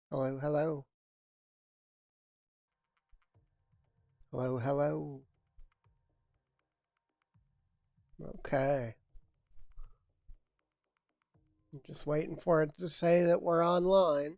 Hello, hello. Hello, hello. Okay. I'm just waiting for it to say that we're online.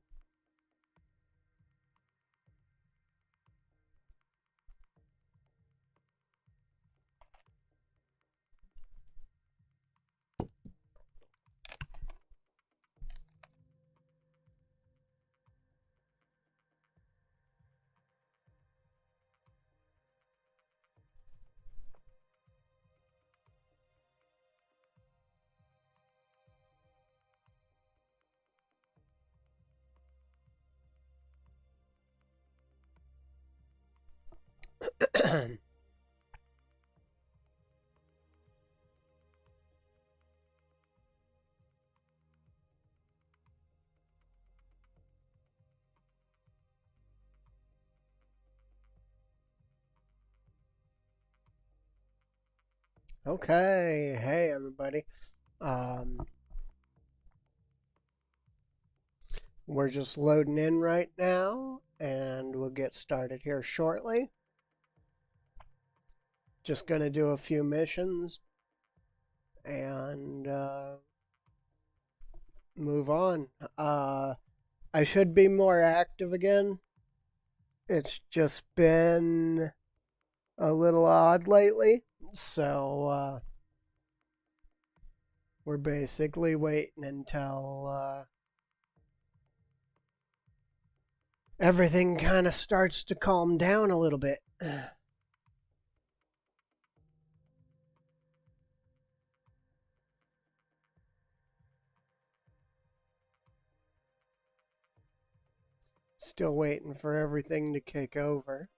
Okay. Hey, everybody. Um, we're just loading in right now, and we'll get started here shortly. Just gonna do a few missions and move on. I should be more active again. It's just been a little odd lately, so we're basically waiting until everything kind of starts to calm down a little bit. Still waiting for everything to kick over.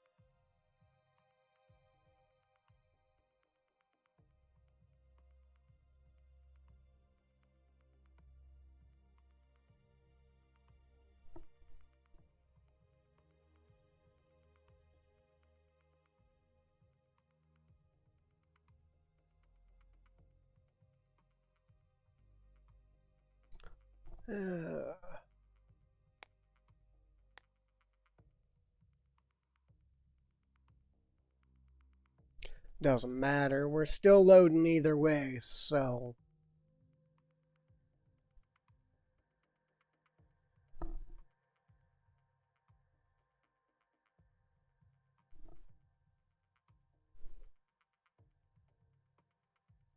Doesn't matter. We're still loading either way, so.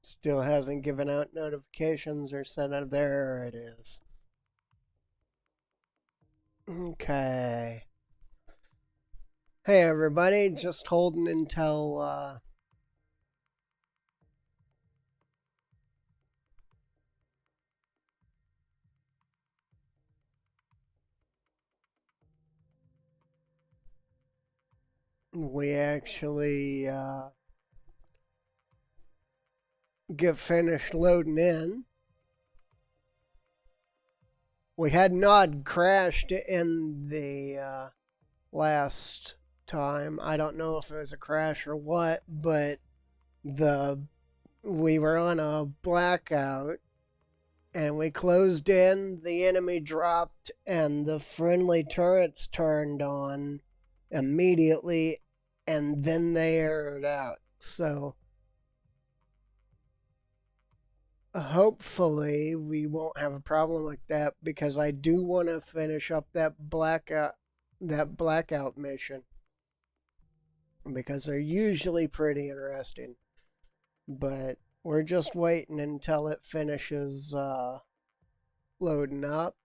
Still hasn't given out notifications or said, there it is. Okay. Hey, everybody. Just holding until we actually get finished loading in. We had Nod crashed in the last time. I don't know if it was a crash or what, but the we were on a blackout and we closed in, the enemy dropped, and the friendly turrets turned on immediately, and then they aired out. So hopefully we won't have a problem like that because I do want to finish up that blackout mission because they're usually pretty interesting. But we're just waiting until it finishes loading up,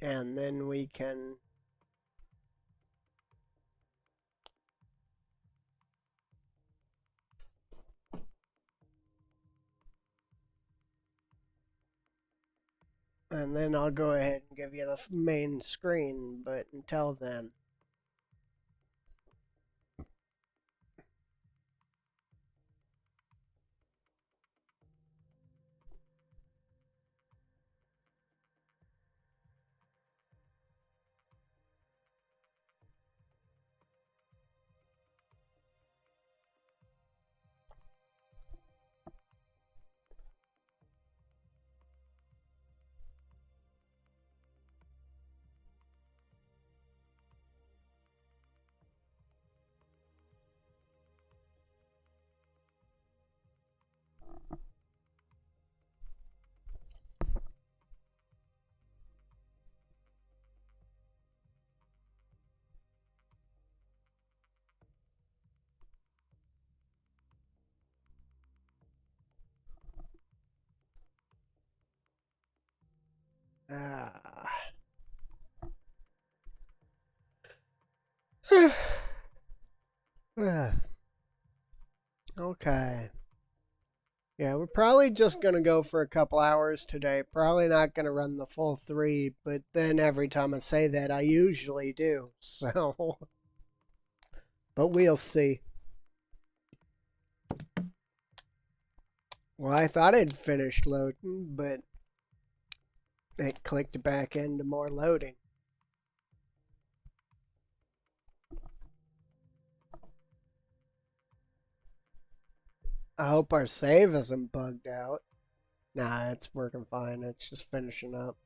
and then we can. And then I'll go ahead and give you the main screen, but until then. Ah. Okay. Yeah, we're probably just gonna go for a couple hours today. Probably not gonna run the full 3, but then every time I say that, I usually do. So, but we'll see. Well, I thought it'd finished loading, but it clicked back into more loading. I hope our save isn't bugged out. Nah, it's working fine. It's just finishing up.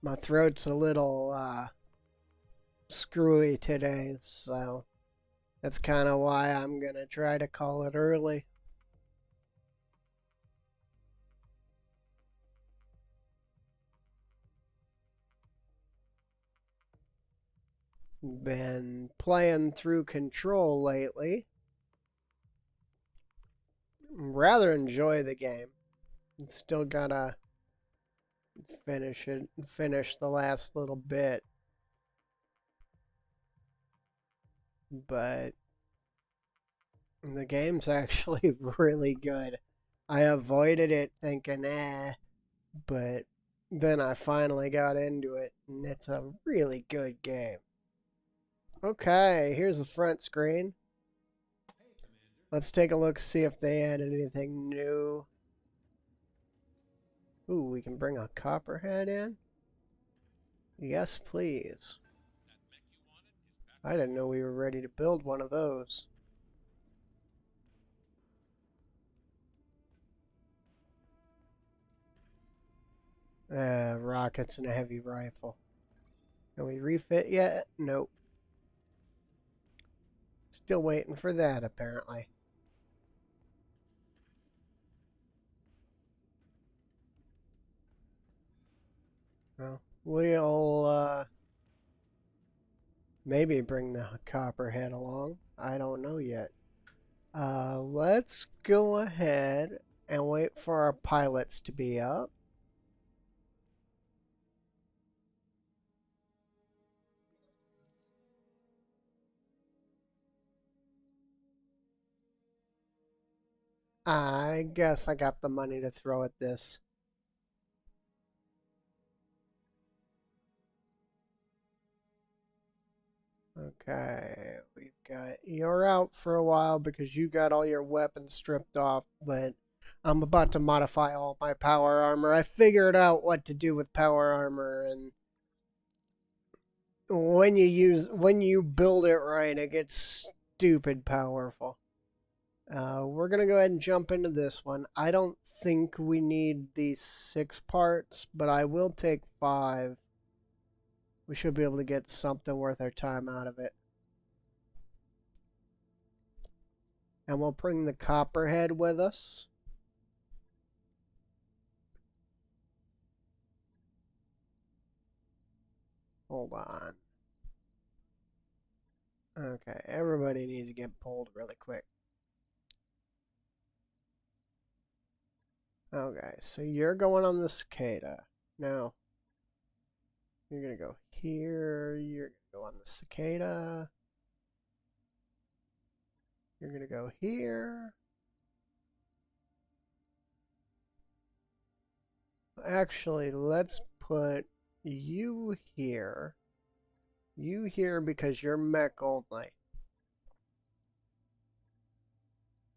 My throat's a little screwy today, so that's kind of why I'm gonna try to call it early. Been playing through Control lately. Rather enjoy the game. Still gotta finish the last little bit, but the game's actually really good. I avoided it thinking, but then I finally got into it, and it's a really good game. Okay, here's the front screen. Let's take a look, see if they added anything new. Ooh, we can bring a copperhead in? Yes, please. I didn't know we were ready to build one of those. Rockets and a heavy rifle. Can we refit yet? Nope. Still waiting for that, apparently. Well, we'll maybe bring the copperhead along. I don't know yet. Let's go ahead and wait for our pilots to be up. I guess I got the money to throw at this. Okay, we've got you're out for a while because you got all your weapons stripped off, but I'm about to modify all my power armor. I figured out what to do with power armor, and when you build it right, it gets stupid powerful. We're gonna go ahead and jump into this one. I don't think we need these 6 parts, but I will take 5. We should be able to get something worth our time out of it. And we'll bring the copperhead with us. Hold on. Okay, everybody needs to get pulled really quick. Okay, so you're going on the cicada. No. You're going to go here. You're going to go on the cicada. You're going to go here. Actually, let's put you here. You here because you're mech only.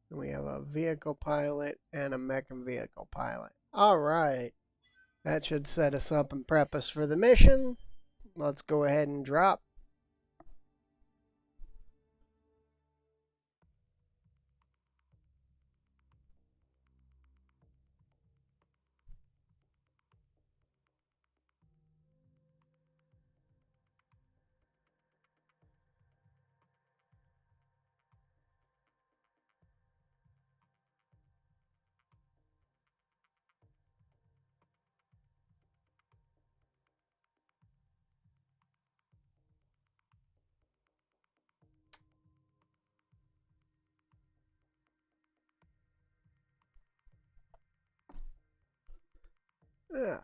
And we have a vehicle pilot and a mech and vehicle pilot. All right. That should set us up and prep us for the mission. Let's go ahead and drop. Ugh.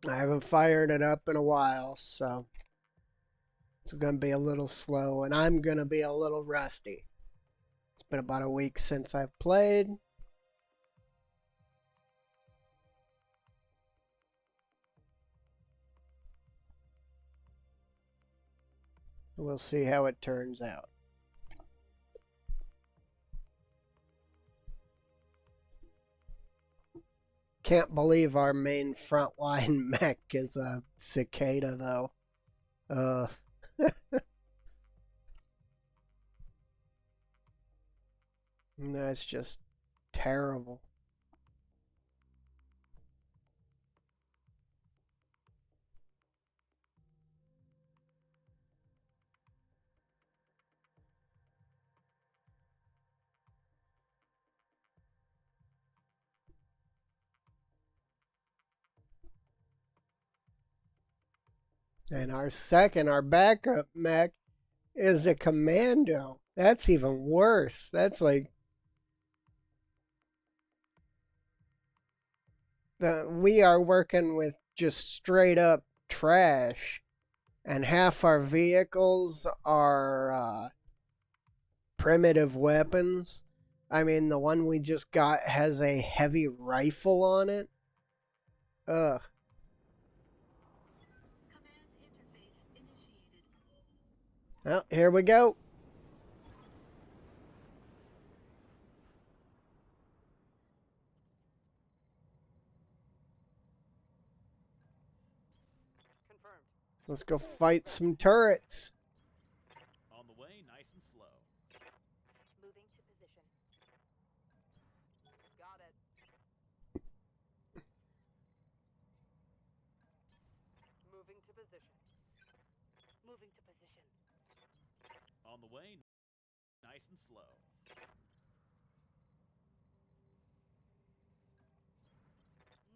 I haven't fired it up in a while, so it's going to be a little slow, and I'm going to be a little rusty. It's been about a week since I've played. So we'll see how it turns out. Can't believe our main frontline mech is a cicada, though. That's just terrible. And our backup mech is a commando. That's even worse. That's like we are working with just straight up trash, and half our vehicles are primitive weapons. I mean, the one we just got has a heavy rifle on it. Ugh. Well, here we go. Let's go fight some turrets. On the way, nice and slow. Moving to position. Got it. Moving to position. Moving to position. On the way, nice and slow.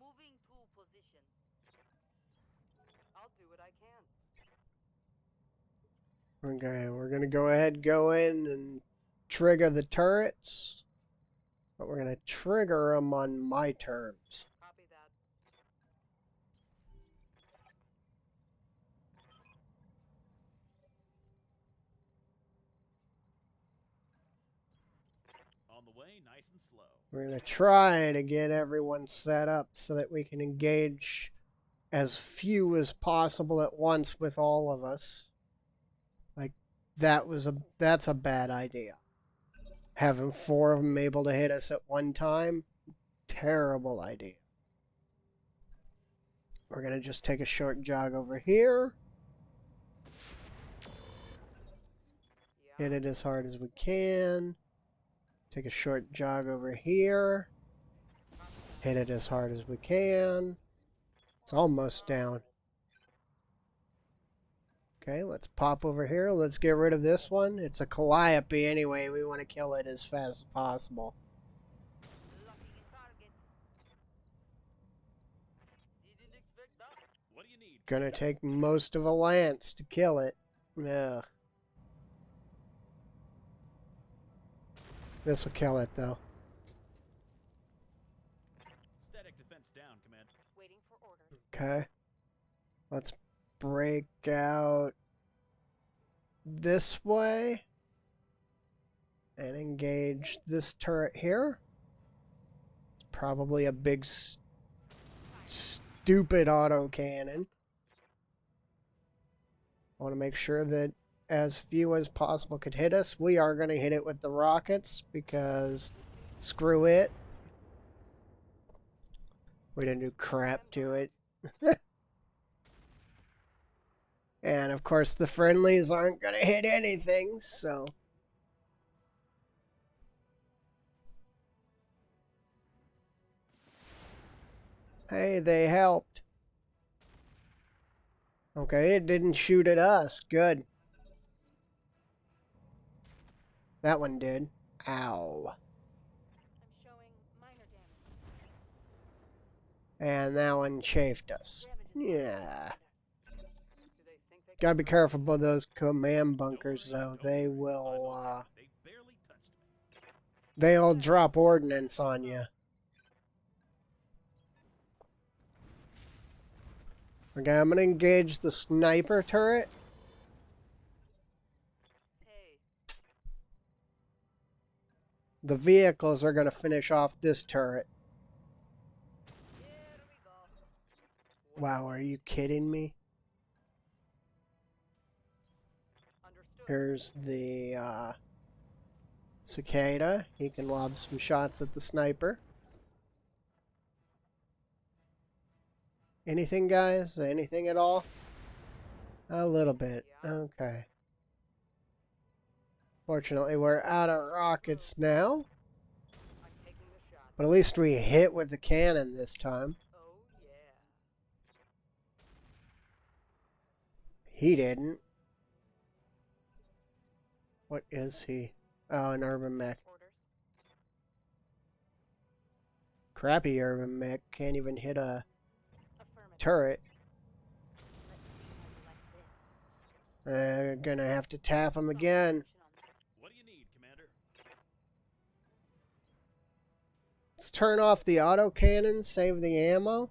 Moving to position. I'll do what I can. Okay, we're going to go ahead and go in and trigger the turrets. But we're going to trigger them on my terms. Copy that. On the way, nice and slow. We're going to try to get everyone set up so that we can engage as few as possible at once with all of us. Like, that's a bad idea. Having 4 of them able to hit us at one time, terrible idea. We're going to just take a short jog over here. Hit it as hard as we can. Take a short jog over here. Hit it as hard as we can. It's almost down. Okay, let's pop over here. Let's get rid of this one. It's a calliope anyway. We want to kill it as fast as possible. Locking in target. Didn't expect that. What do you need? Gonna take most of a lance to kill it. Ugh. This will kill it though. Static defense down, command. Waiting for orders. Okay. Let's break out this way and engage this turret here. It's probably a big stupid autocannon. I want to make sure that as few as possible could hit us. We are going to hit it with the rockets because screw it. We didn't do crap to it. And of course the friendlies aren't going to hit anything, so... Hey, they helped. Okay, it didn't shoot at us. Good. That one did. Ow. I'm showing minor damage. And that one chafed us. Yeah. Do they think they Gotta be careful about those command bunkers, though. They will, They barely touched me. they'll drop ordnance on you. Okay, I'm gonna engage the sniper turret. Hey, The vehicles are gonna finish off this turret. here we go. Wow, are you kidding me? Understood. Here's the, cicada. He can lob some shots at the sniper. Anything, guys? Anything at all? A little bit. Okay. Fortunately, we're out of rockets now. I'm taking the shot. But at least we hit with the cannon this time. Oh yeah. He didn't. What is he? Oh, an urban mech. Orders. Crappy urban mech. Can't even hit a Affirmative. turret. Let's see how you like this. Gonna have to tap him again. What do you need, Commander? Let's turn off the autocannon, save the ammo.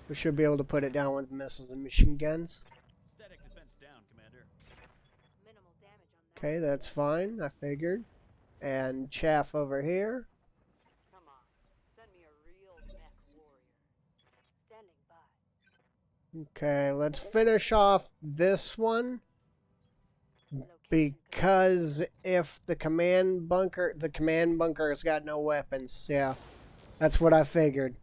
We should be able to put it down with missiles and machine guns. Static defense down, Commander. Minimal damage on that. Okay, that's fine, I figured. And chaff over here. Come on. Send me a real mech warrior. Standing by. Okay, let's finish off this one. Location Because if the command bunker's got no weapons. Yeah, that's what I figured.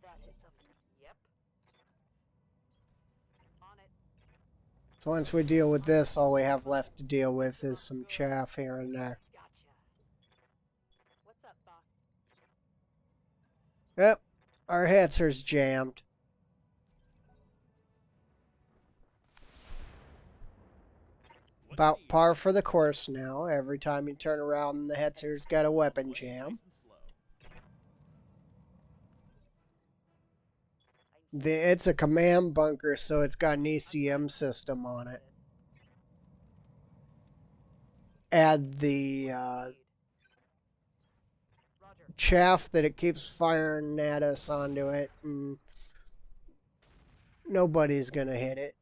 that is something. Yep. On it. So once we deal with this, all we have left to deal with is some chaff here and there. Gotcha. What's up, boss? Yep, our hetzer's jammed. What do you About need? par for the course now. Every time you turn around, the hetzer's got a weapon jam. Nice and slow. It's a command bunker, so it's got an ECM system on it. Add the Roger. chaff that it keeps firing at us onto it, and nobody's gonna hit it.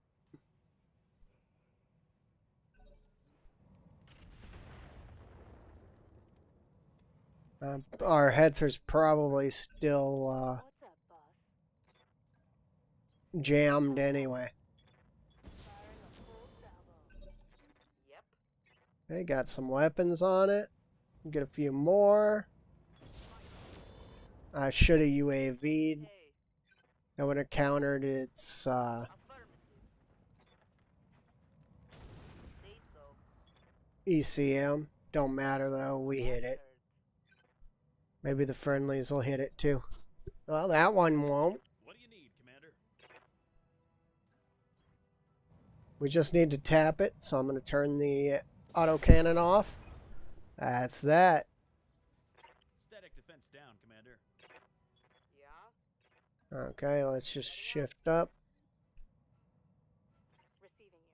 Our hetzer's probably still What's up, boss? jammed anyway. Firing a full salvo. Yep. They got some weapons on it. Get a few more. I should have UAV'd. Hey. That would have countered its Affirmative. Say so. ECM. Don't matter though, we hit it. Maybe the friendlies will hit it too. Well, that one won't. What do you need, Commander? We just need to tap it, so I'm going to turn the autocannon off. That's that. Static defense down, Commander. Yeah. Okay, let's just shift up. Receiving you.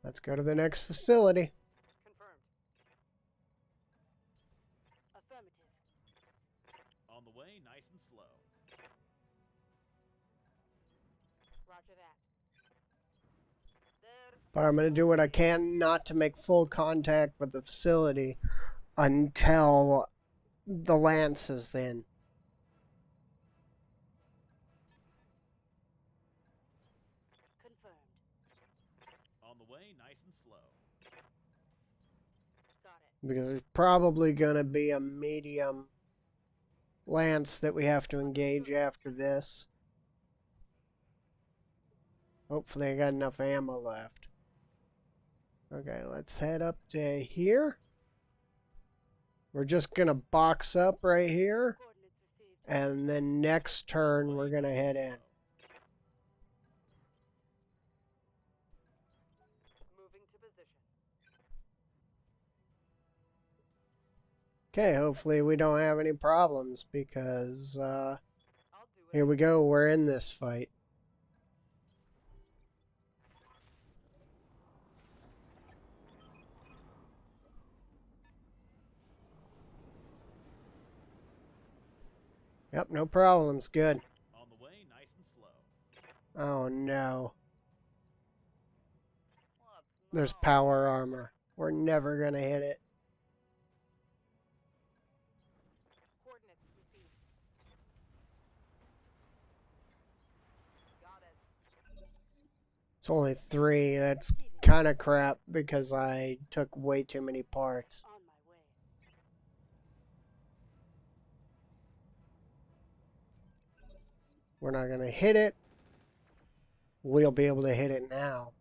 Let's go to the next facility. Confirmed. Affirmative. On the way, nice and slow. Roger that. There. But I'm going to do what I can not to make full contact with the facility until the Lance is in. Confirmed. On the way, nice and slow. Got it. Because there's probably going to be a medium Lance that we have to engage after this. Hopefully I got enough ammo left. Okay, let's head up to here. We're just going to box up right here. Coordinates received. And then next turn, we're going to head in. Moving to position. Okay, hopefully we don't have any problems because I'll do it. here we go. We're in this fight. Yep, no problems. Good. On the way, nice and slow. Oh no. What? There's No. power armor. We're never gonna hit it. Coordinates received. Got it. It's only 3. That's kind of crap because I took way too many parts. On my way. We're not gonna hit it. We'll be able to hit it now.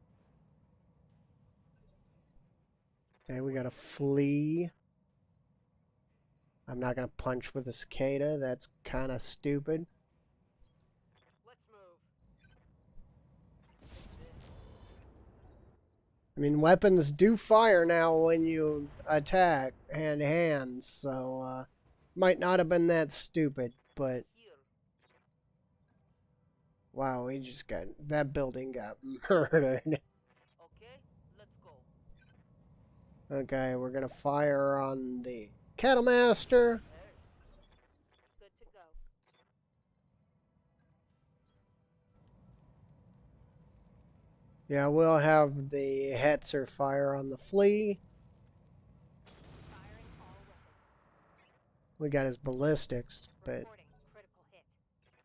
Okay, we gotta flee. I'm not gonna punch with a cicada. That's kind of stupid. Let's move. I mean, weapons do fire now when you attack hand to hand, so might not have been that stupid, but Here. wow, we just got that building got murdered. Okay, let's go. Okay, we're gonna fire on the Cattle Master. There. Good to go. Yeah, we'll have the Hetzer fire on the flea. Firing all weapons. We got his ballistics, but Reporting critical hit.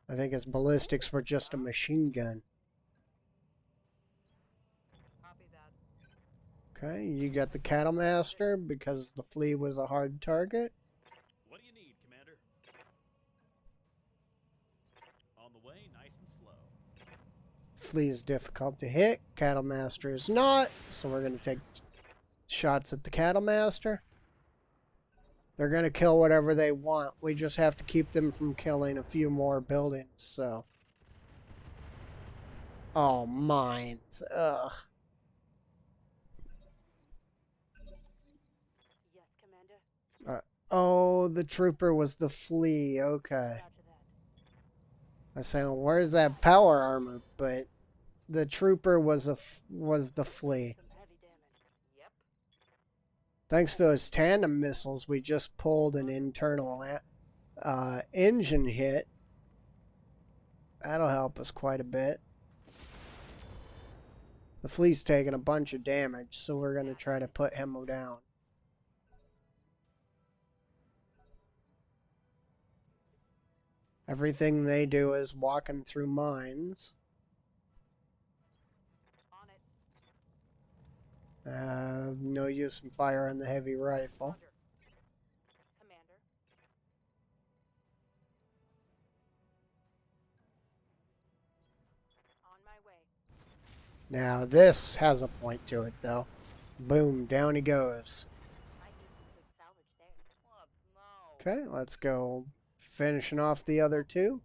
I think his ballistics were just a machine gun. Copy that. Okay, you got the Cattle Master because the flea was a hard target. What do you need, Commander? On the way, nice and slow. Flea is difficult to hit. Cattle Master is not, so we're going to take shots at the Cattle Master. They're going to kill whatever they want. We just have to keep them from killing a few more buildings, so. Oh, mines. Ugh. Yes, Commander. Oh, the trooper was the flea. Okay. Roger that. I say, well, where's that power armor? But the trooper was the flea. Some heavy damage. Yep. Thanks to those tandem missiles, we just pulled an internal engine hit. That'll help us quite a bit. The flea's taking a bunch of damage, so we're going to try to put him down. Everything they do is walking through mines. On it. No use in firing the heavy rifle. Roger. Commander. On my way. Now this has a point to it, though. Boom, down he goes. I need some quick salvage there. What? No. Okay, let's go finishing off the other 2.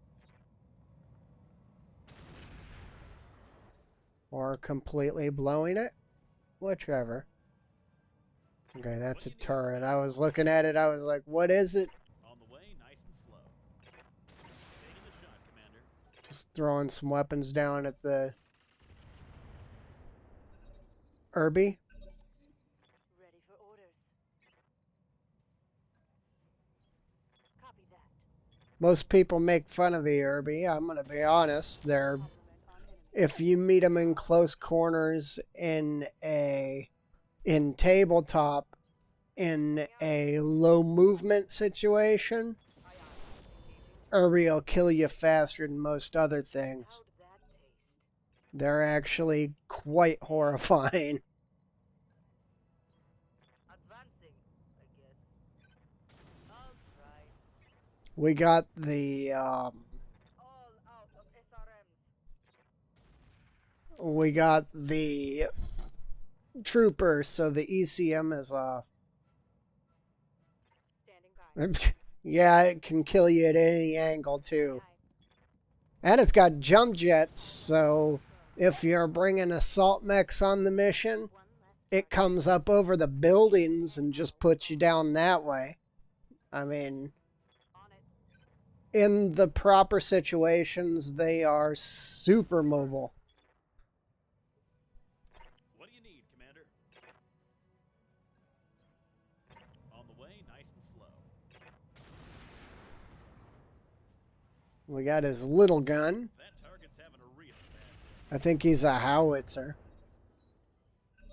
Or completely blowing it. Whichever. Okay, that's a turret. I was looking at it, I was like, what is it? On the way, nice and slow. Taking the shot, Commander. Just throwing some weapons down at the Irby. Ready for orders. Copy that. Most people make fun of the Irby. I'm going to be honest. They're, Complement on enemy. if you meet them in close corners in tabletop, in a low movement situation, Aye, aye. Engaging. Irby will kill you faster than most other things. How'd that taste? They're actually quite horrifying. Advancing, I guess. All right. We got the All out of SRMs. we got the trooper, so the ECM is Standing by. yeah, it can kill you at any angle too. Aye. And it's got jump jets, so if you're bringing assault mechs on the mission, One last it comes up over the buildings and just puts you down that way. I mean, On it. in the proper situations, they are super mobile. What do you need, Commander? On the way, nice and slow. We got his little gun. That target's having a real bad. I think he's a howitzer.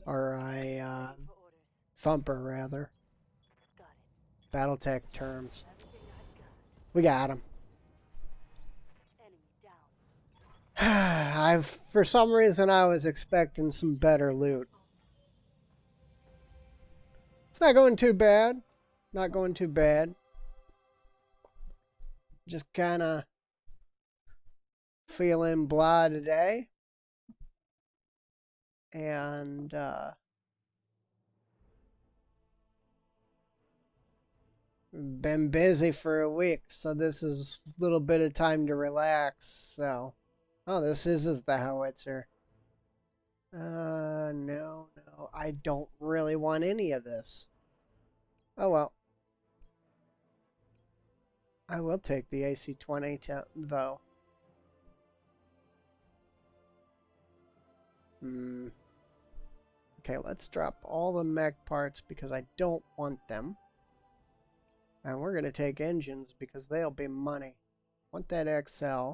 Or a Waiting for orders. thumper, rather. Got it. Battletech terms. Everything I've got. We got him. Enemy down. For some reason, I was expecting some better loot. It's not going too bad. Not going too bad. Just kind of feeling blah today. And, been busy for a week, so this is a little bit of time to relax. So, oh, this is the howitzer. No, I don't really want any of this. Oh well. I will take the AC-20 though. Okay, let's drop all the mech parts because I don't want them. And we're going to take engines because they'll be money. Want that XL.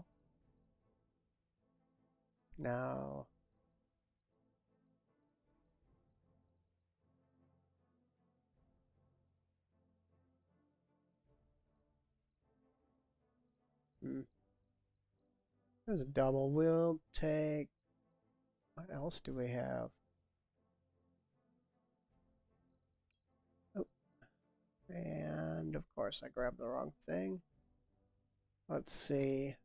No. There's a double. We'll take... What else do we have? Oh. And, of course, I grabbed the wrong thing. Let's see.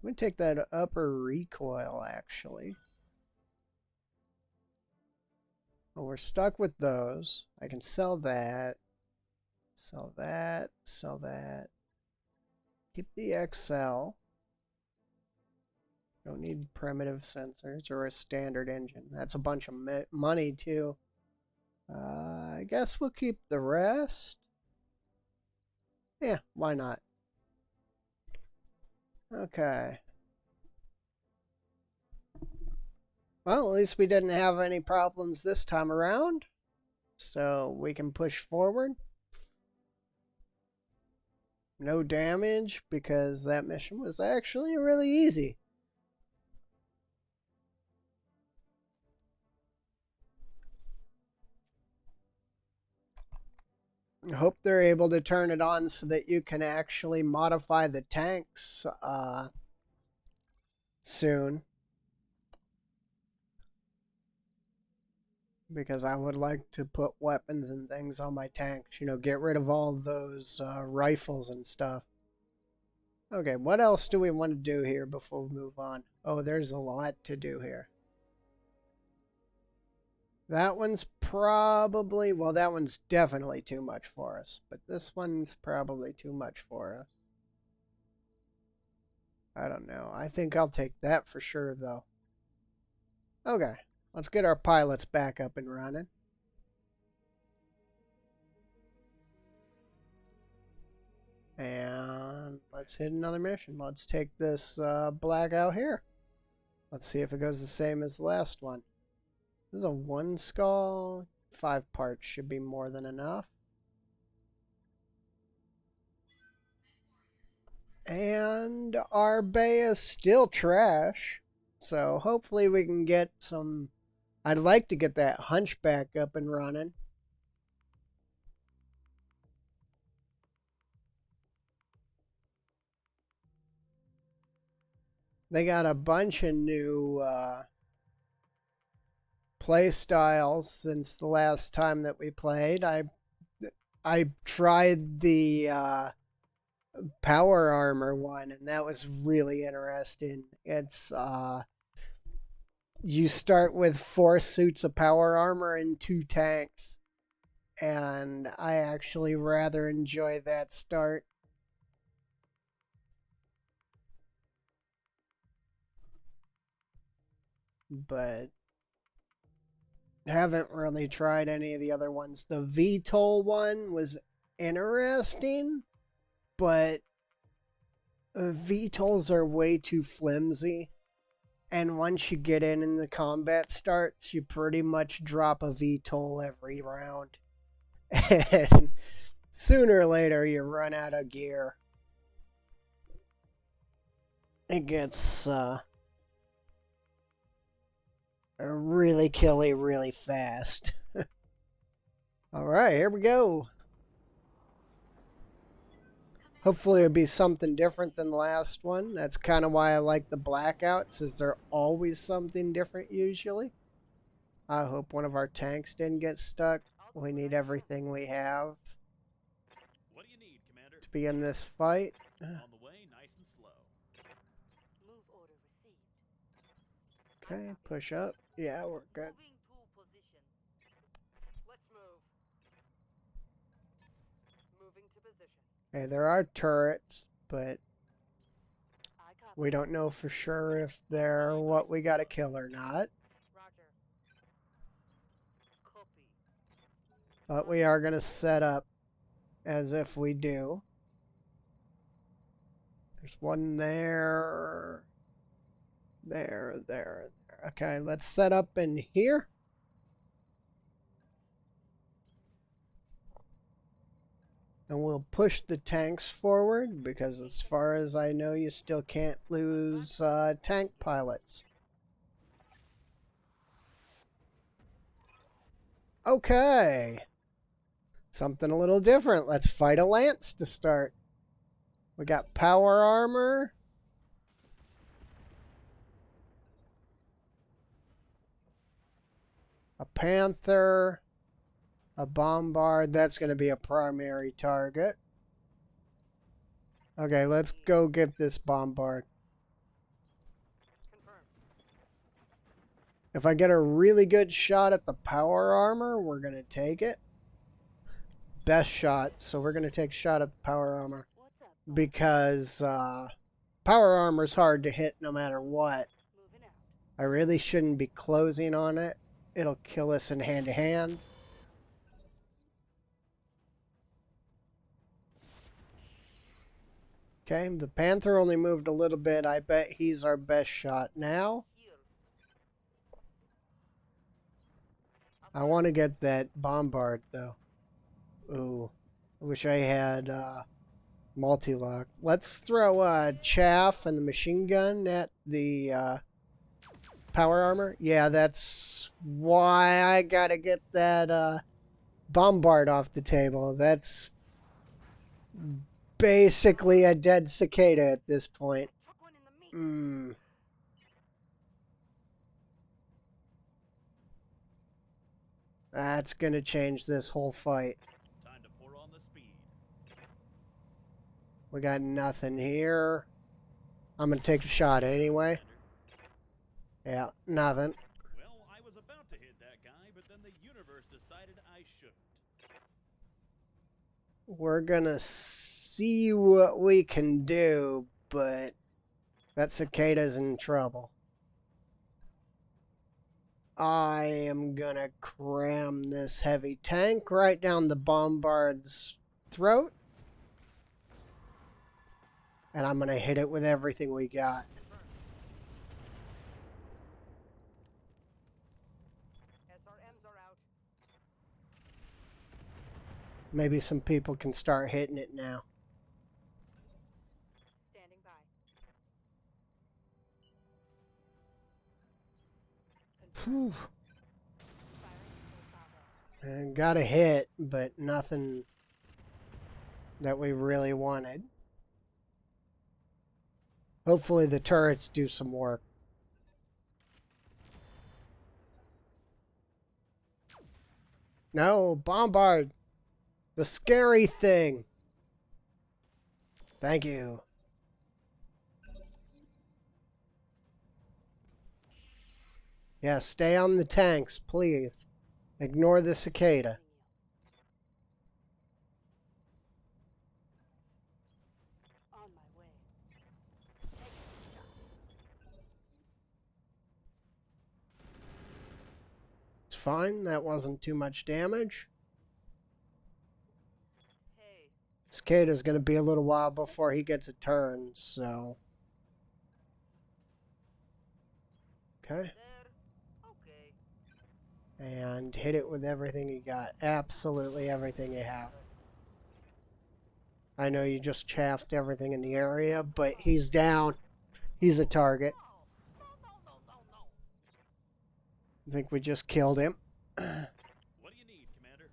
Let me take that upper recoil, actually. Well, we're stuck with those. I can sell that. Sell that. Sell that. Keep the XL. Don't need primitive sensors or a standard engine. That's a bunch of money, too. I guess we'll keep the rest. Yeah, why not? Okay. Well, at least we didn't have any problems this time around. So we can push forward. No damage because that mission was actually really easy. I hope they're able to turn it on so that you can actually modify the tanks soon. Because I would like to put weapons and things on my tanks. You know, get rid of all those rifles and stuff. Okay, what else do we want to do here before we move on? Oh, there's a lot to do here. That one's probably... Well, that one's definitely too much for us. But this one's probably too much for us. I don't know. I think I'll take that for sure, though. Okay. Let's get our pilots back up and running. And let's hit another mission. Let's take this blackout here. Let's see if it goes the same as the last one. This is a 1 skull. 5 parts should be more than enough. And our bay is still trash. So hopefully we can get some... I'd like to get that hunchback up and running. They got a bunch of new play styles since the last time that we played. I tried the power armor one, and that was really interesting. It's you start with 4 suits of power armor and 2 tanks, and I actually rather enjoy that start. But haven't really tried any of the other ones. The VTOL one was interesting, but VTOLs are way too flimsy. And once you get in and the combat starts, you pretty much drop a VTOL every round. And sooner or later, you run out of gear. It gets really killy really fast. Alright, here we go. Hopefully it'll be something different than the last one. That's kind of why I like the blackouts, is they're always something different usually. I hope one of our tanks didn't get stuck. We need everything we have What do you need, Commander? to be in this fight. On the way, nice and slow. Move order received. Okay, push up. Yeah, we're good. Moving to position. Let's move. Moving to position. Okay, there are turrets, but I copy. we don't know for sure if they're what we gotta kill or not. Roger. Copy. But we are gonna set up as if we do. There's one there. There. Okay, let's set up in here. And we'll push the tanks forward because as far as I know, you still can't lose tank pilots. Okay. Something a little different. Let's fight a lance to start. We got power armor. A panther. A bombard. That's going to be a primary target. Okay, let's go get this bombard. Confirmed. If I get a really good shot at the power armor, we're going to take it. Best shot, so we're going to take a shot at the power armor. What's up? Because power armor's hard to hit no matter what. Moving out. I really shouldn't be closing on it. It'll kill us in hand-to-hand. Okay, the Panther only moved a little bit. I bet he's our best shot now. Here. I want to get that bombard, though. Ooh, I wish I had multi-lock. Let's throw chaff and the machine gun at the power armor. Yeah, that's why I gotta get that bombard off the table. That's basically a dead cicada at this point. Took one in the meat. That's gonna change this whole fight. Time to pour on the speed. We got nothing here. I'm gonna take a shot anyway. Yeah, nothing. Well, I was about to hit that guy, but then the universe decided I shouldn't. We're gonna see what we can do, but that cicada's in trouble. I am gonna cram this heavy tank right down the bombard's throat. And I'm gonna hit it with everything we got. SRMs are out. Maybe some people can start hitting it now. Standing by. Whew. Firing And got a hit, but nothing that we really wanted. Hopefully the turrets do some work. No, bombard. The scary thing. Thank you. Yeah, stay on the tanks, please. Ignore the cicada. on my way. fine. That wasn't too much damage. Hey, Cicada's going to be a little while before he gets a turn, so... Okay. there. Okay. And hit it with everything you got. Absolutely everything you have. I know you just chaffed everything in the area, but he's down. He's a target. No, no, no, no, no, no. I think we just killed him. What do you need, Commander?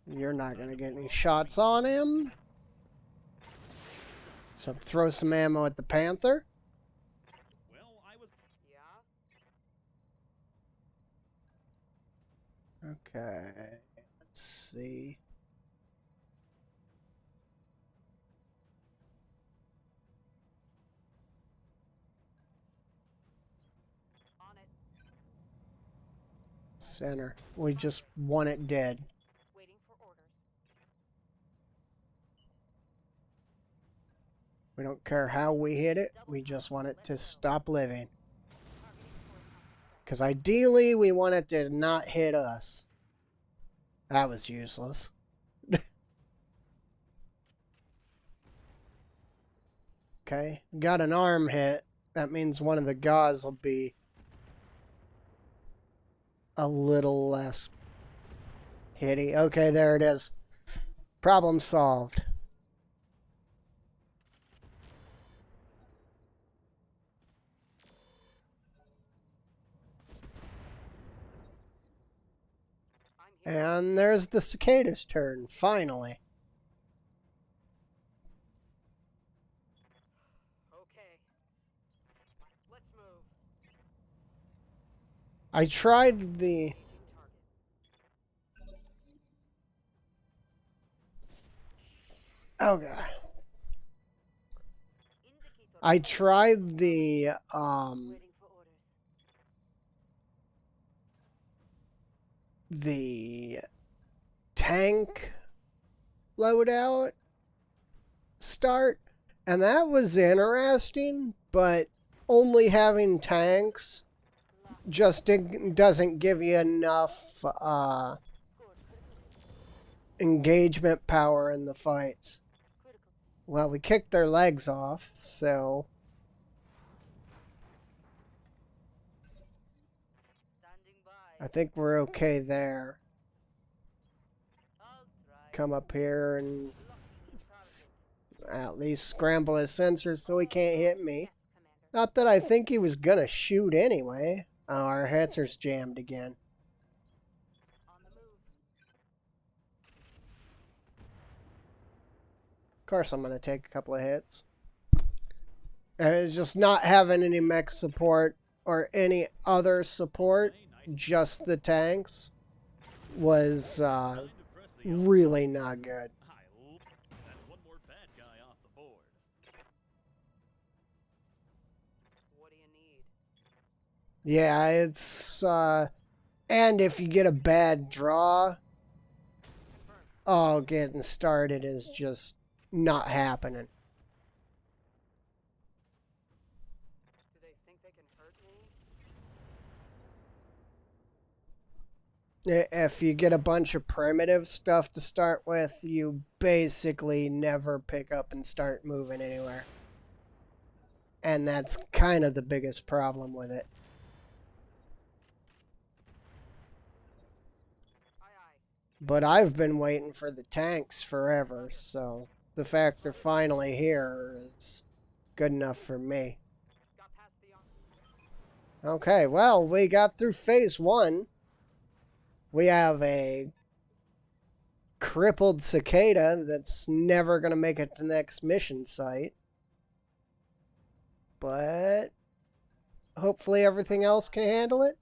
You're not going to get any shots on him. So throw some ammo at the Panther. Well, I was... Yeah? Okay. Let's see. On it. Center. We just want it dead. Waiting for orders. We don't care how we hit it. We just want it to stop living. Targeting for Because ideally, we want it to not hit us. That was useless. Okay. Got an arm hit. That means one of the gauze will be a little less hitty. Okay, there it is. Problem solved. I'm here. And there's the cicada's turn, finally. Okay. Let's move. I tried the... Engaging target. Oh, God. Indicator. I tried the, Waiting for orders. the tank loadout start, and that was interesting, but only having tanks just doesn't give you enough Good. engagement power in the fights. Critical. Well, we kicked their legs off, so Standing by. I think we're okay there. I'll try. Come up here and Blocking target. at least scramble his sensors so he can't hit me. Yes, Commander. Not that I think he was gonna shoot anyway. Oh, our hetzer's jammed again. On the move. Of course I'm gonna take a couple of hits. Just not having any mech support or any other support, just the tanks, was Time to press the really not good. That's one more bad guy off the board. What do you need? Yeah, it's and if you get a bad draw, Confirmed. oh, getting started is just not happening. Do they think they can hurt me? If you get a bunch of primitive stuff to start with, you basically never pick up and start moving anywhere. And that's kind of the biggest problem with it. Aye, aye. But I've been waiting for the tanks forever, so the fact they're finally here is good enough for me. Got past the Okay, well, we got through phase 1. We have a crippled cicada that's never going to make it to the next mission site. But hopefully everything else can handle it.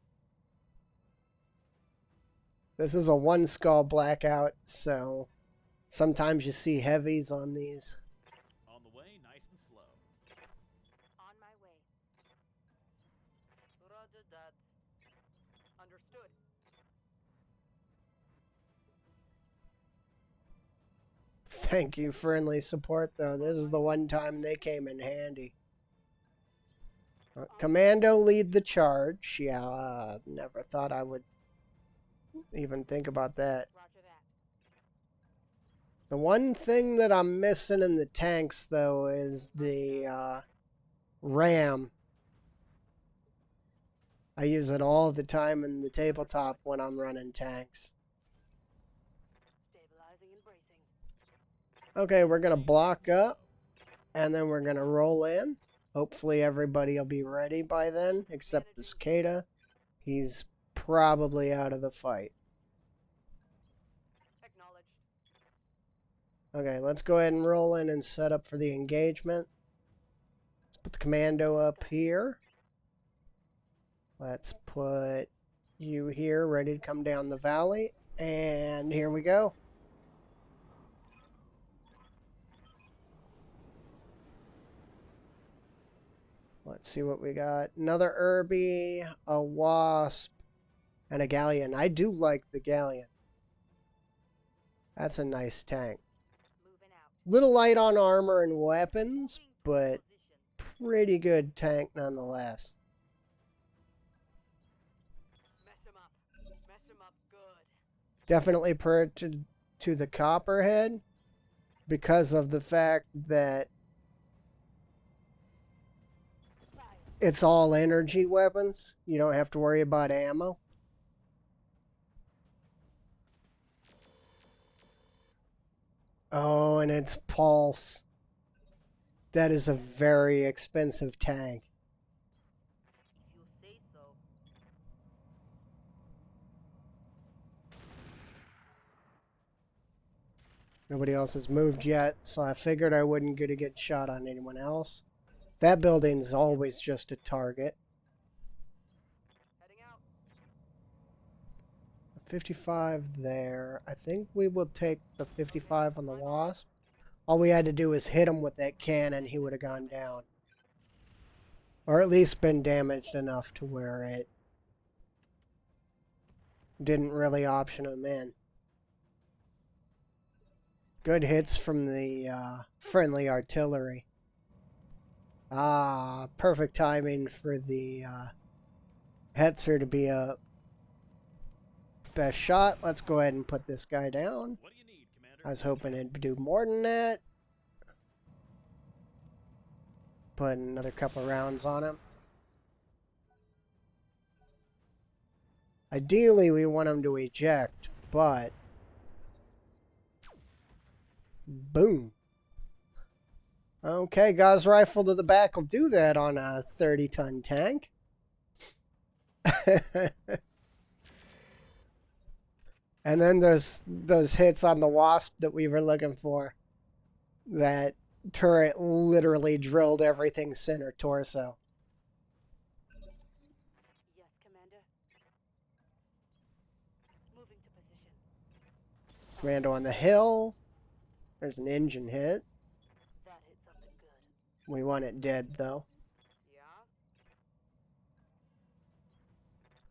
This is a one skull blackout, so sometimes you see heavies on these. On the way, nice and slow. On my way. Roger that. Understood. Thank you, friendly support, though. This is the one time they came in handy. Commando lead the charge. Yeah, never thought I would even think about that. Roger that. The one thing that I'm missing in the tanks, though, is the RAM. I use it all the time in the tabletop when I'm running tanks. Stabilizing and bracing. Okay, we're going to block up, and then we're going to roll in. Hopefully everybody will be ready by then, except the cicada. He's probably out of the fight. Acknowledged. Okay, let's go ahead and roll in and set up for the engagement. Let's put the commando up here. Let's put you here, ready to come down the valley. And here we go. Let's see what we got. Another Irby, a Wasp, and a Galleon. I do like the Galleon. That's a nice tank. Moving out. Little light on armor and weapons, but Position. pretty good tank nonetheless. Mess him up. Mess him up good. Definitely paired to the Copperhead because of the fact that Fire. it's all energy weapons. You don't have to worry about ammo. Oh, and it's pulse. That is a very expensive tank. If you say so. Nobody else has moved yet, so I figured I wouldn't get a good shot on anyone else. That building's always just a target. Heading out. 55 there. I think we will take the 55 on the Wasp. All we had to do was hit him with that cannon, he would have gone down. Or at least been damaged enough to where it didn't really option him in. Good hits from the friendly artillery. Ah, perfect timing for the Hetzer to be a best shot. Let's go ahead and put this guy down. What do you need, Commander? I was hoping it'd do more than that. Put another couple rounds on him. Ideally, we want him to eject, but boom. Okay, Gauss rifle to the back will do that on a 30-ton tank. And then those hits on the Wasp that we were looking for. That turret literally drilled everything center torso. Yes, Commander. Moving to position. Commando on the hill. There's an engine hit. That hit something good. We want it dead, though. Yeah?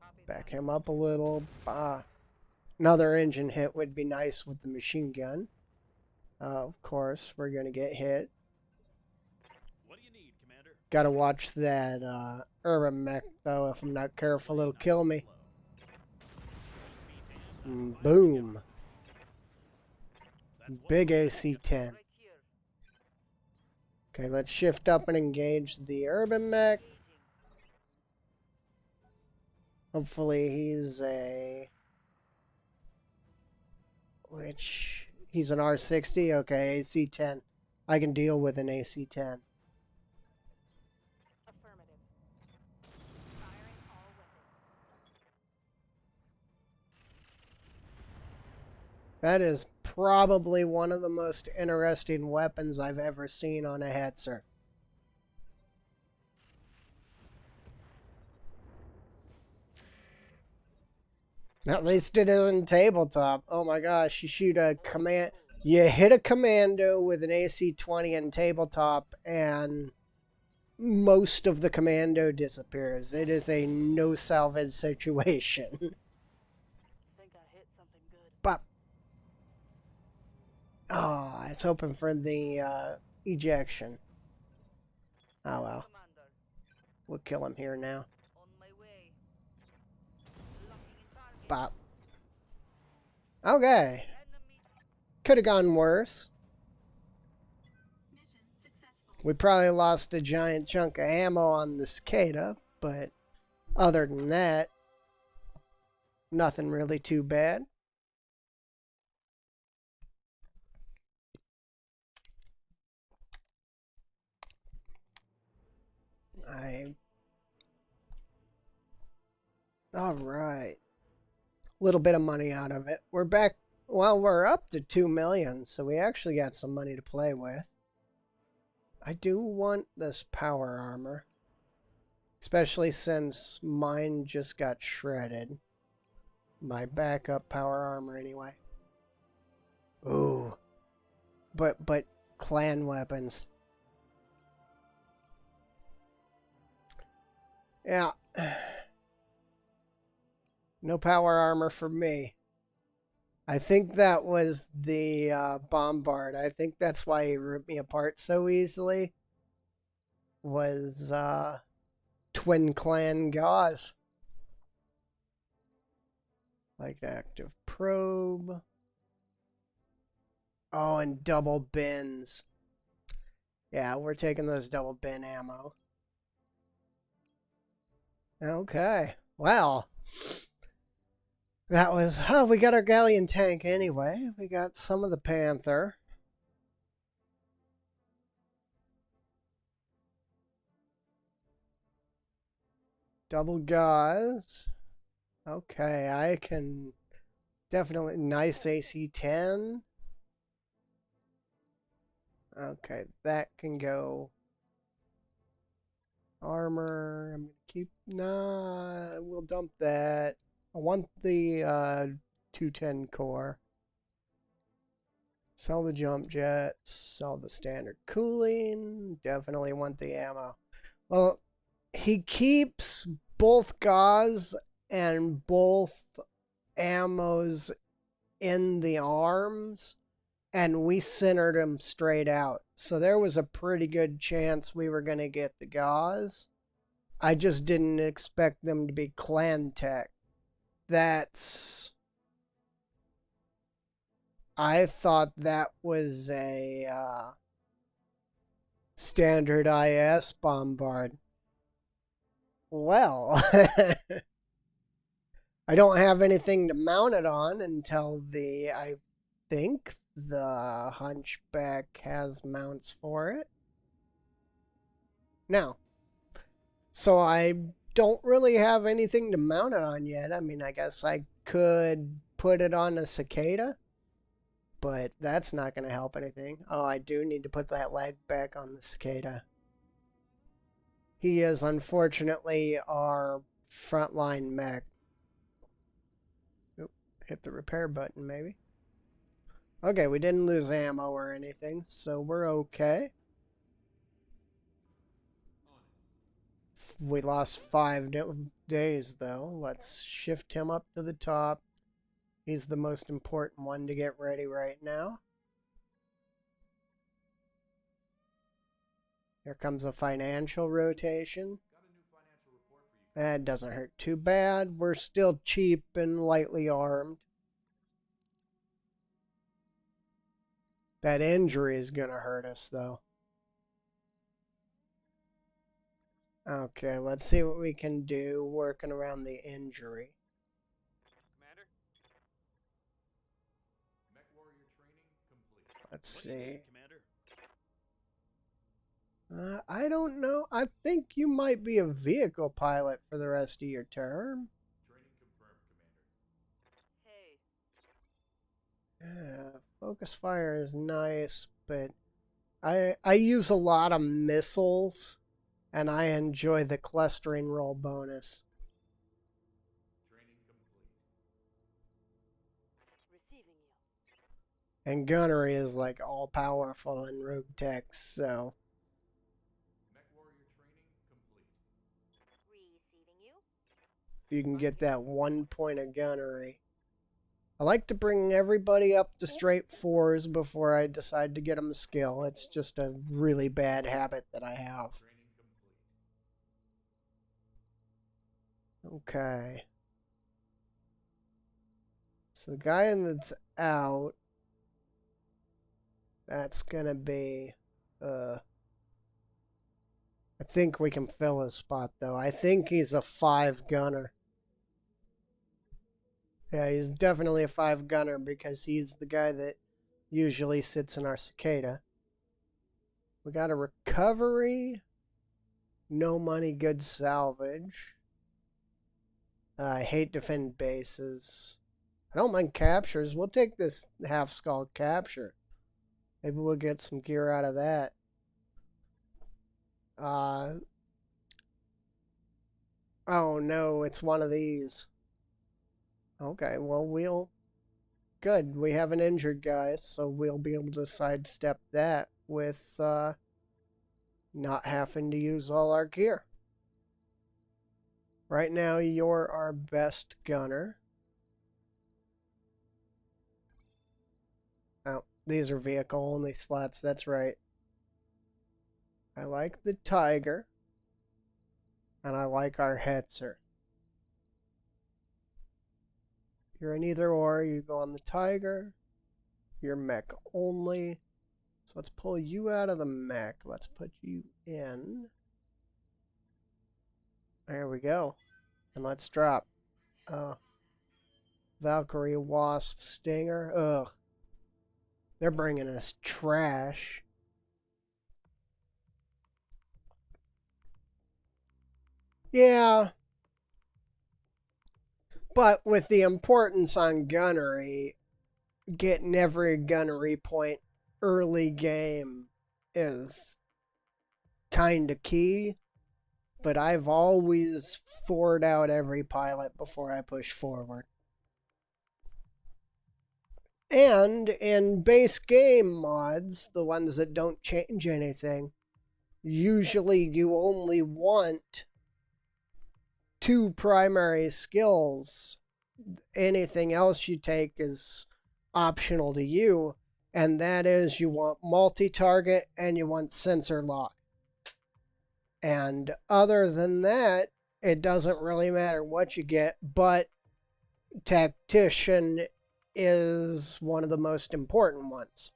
Copy Back that. him up a little. Another engine hit would be nice with the machine gun. Of course, we're going to get hit. What do you need, Commander? Gotta watch that urban mech, though. If I'm not careful, it'll kill me. Boom. Big AC-10. Right here. Okay, let's shift up and engage the urban mech. Engaging. Hopefully he's he's an R60? Okay, AC-10. I can deal with an AC-10. Affirmative. Firing all weapons. That is probably one of the most interesting weapons I've ever seen on a Hetzer. At least it isn't tabletop. Oh my gosh, you shoot a command... You hit a commando with an AC-20 in tabletop, and most of the commando disappears. It is a no salvage situation. Think I hit something good. But oh, I was hoping for the ejection. Oh well. Commander. We'll kill him here now. On my way. Locking in target. Bop. Okay. Enemy. Could have gone worse. We probably lost a giant chunk of ammo on the cicada, but other than that, nothing really too bad. All right. Little bit of money out of it. We're back. Well, we're up to 2 million, so we actually got some money to play with. I do want this power armor, especially since mine just got shredded. My backup power armor, anyway. Ooh, but clan weapons. Yeah. No power armor for me. I think that was the bombard. I think that's why he ripped me apart so easily. Was twin clan gauze. Like active probe. Oh, and double bins. Yeah, we're taking those double bin ammo. Okay. Well, that was... Oh, we got our galleon tank anyway. We got some of the Panther. Double gauze. Okay, I can... Definitely... Nice AC-10. Okay, that can go... Armor. I'm gonna keep... Nah, we'll dump that. I want the 210 core. Sell the jump jets. Sell the standard cooling. Definitely want the ammo. Well, he keeps both gauze and both ammos in the arms, and we centered them straight out. So there was a pretty good chance we were going to get the gauze. I just didn't expect them to be clan tech. I thought that was a standard IS bombard. Well, I don't have anything to mount it on until I think the Hunchback has mounts for it. No. So I don't really have anything to mount it on yet. I mean, I guess I could put it on a cicada, but that's not going to help anything. Oh, I do need to put that leg back on the cicada. He is unfortunately our frontline mech. Oop, hit the repair button maybe. Okay, we didn't lose ammo or anything, so we're okay. We lost 5 days, though. Let's shift him up to the top. He's the most important one to get ready right now. Here comes a financial rotation. That doesn't hurt too bad. We're still cheap and lightly armed. That injury is going to hurt us, though. Okay, let's see what we can do working around the injury. Commander? Mech warrior training complete. Let's see. Commander? I don't know. I think you might be a vehicle pilot for the rest of your term. Training confirmed, Commander. Yeah, focus fire is nice, but I use a lot of missiles, and I enjoy the clustering roll bonus. Training complete. Receiving you. And gunnery is like all powerful in Rogue Tech, so Mech warrior training complete. Receiving you. if you can get that 1 point of gunnery. I like to bring everybody up to straight 4s before I decide to get them skill. It's just a really bad habit that I have. Training complete. Okay. So the guy that's out, that's gonna be, I think we can fill his spot though. I think he's a 5 gunner. Yeah, he's definitely a 5 gunner because he's the guy that usually sits in our cicada. We got a recovery, no money, good salvage. I hate defend bases. I don't mind captures. We'll take this half skull capture. Maybe we'll get some gear out of that. Oh no, it's one of these. Okay, well, good. We have an injured guy, so we'll be able to sidestep that with not having to use all our gear. Right now, you're our best gunner. Oh, these are vehicle-only slots, that's right. I like the Tiger, and I like our Hetzer. You're an either-or, you go on the Tiger. You're mech only. So let's pull you out of the mech. Let's put you in. There we go. And let's drop. Valkyrie, Wasp, Stinger. Ugh. They're bringing us trash. Yeah. But with the importance on gunnery, getting every gunnery point early game is kind of key. But I've always forward out every pilot before I push forward. And in base game mods, the ones that don't change anything, usually you only want 2 primary skills. Anything else you take is optional to you, and that is you want multi-target and you want sensor lock. And other than that, it doesn't really matter what you get, but tactician is one of the most important ones.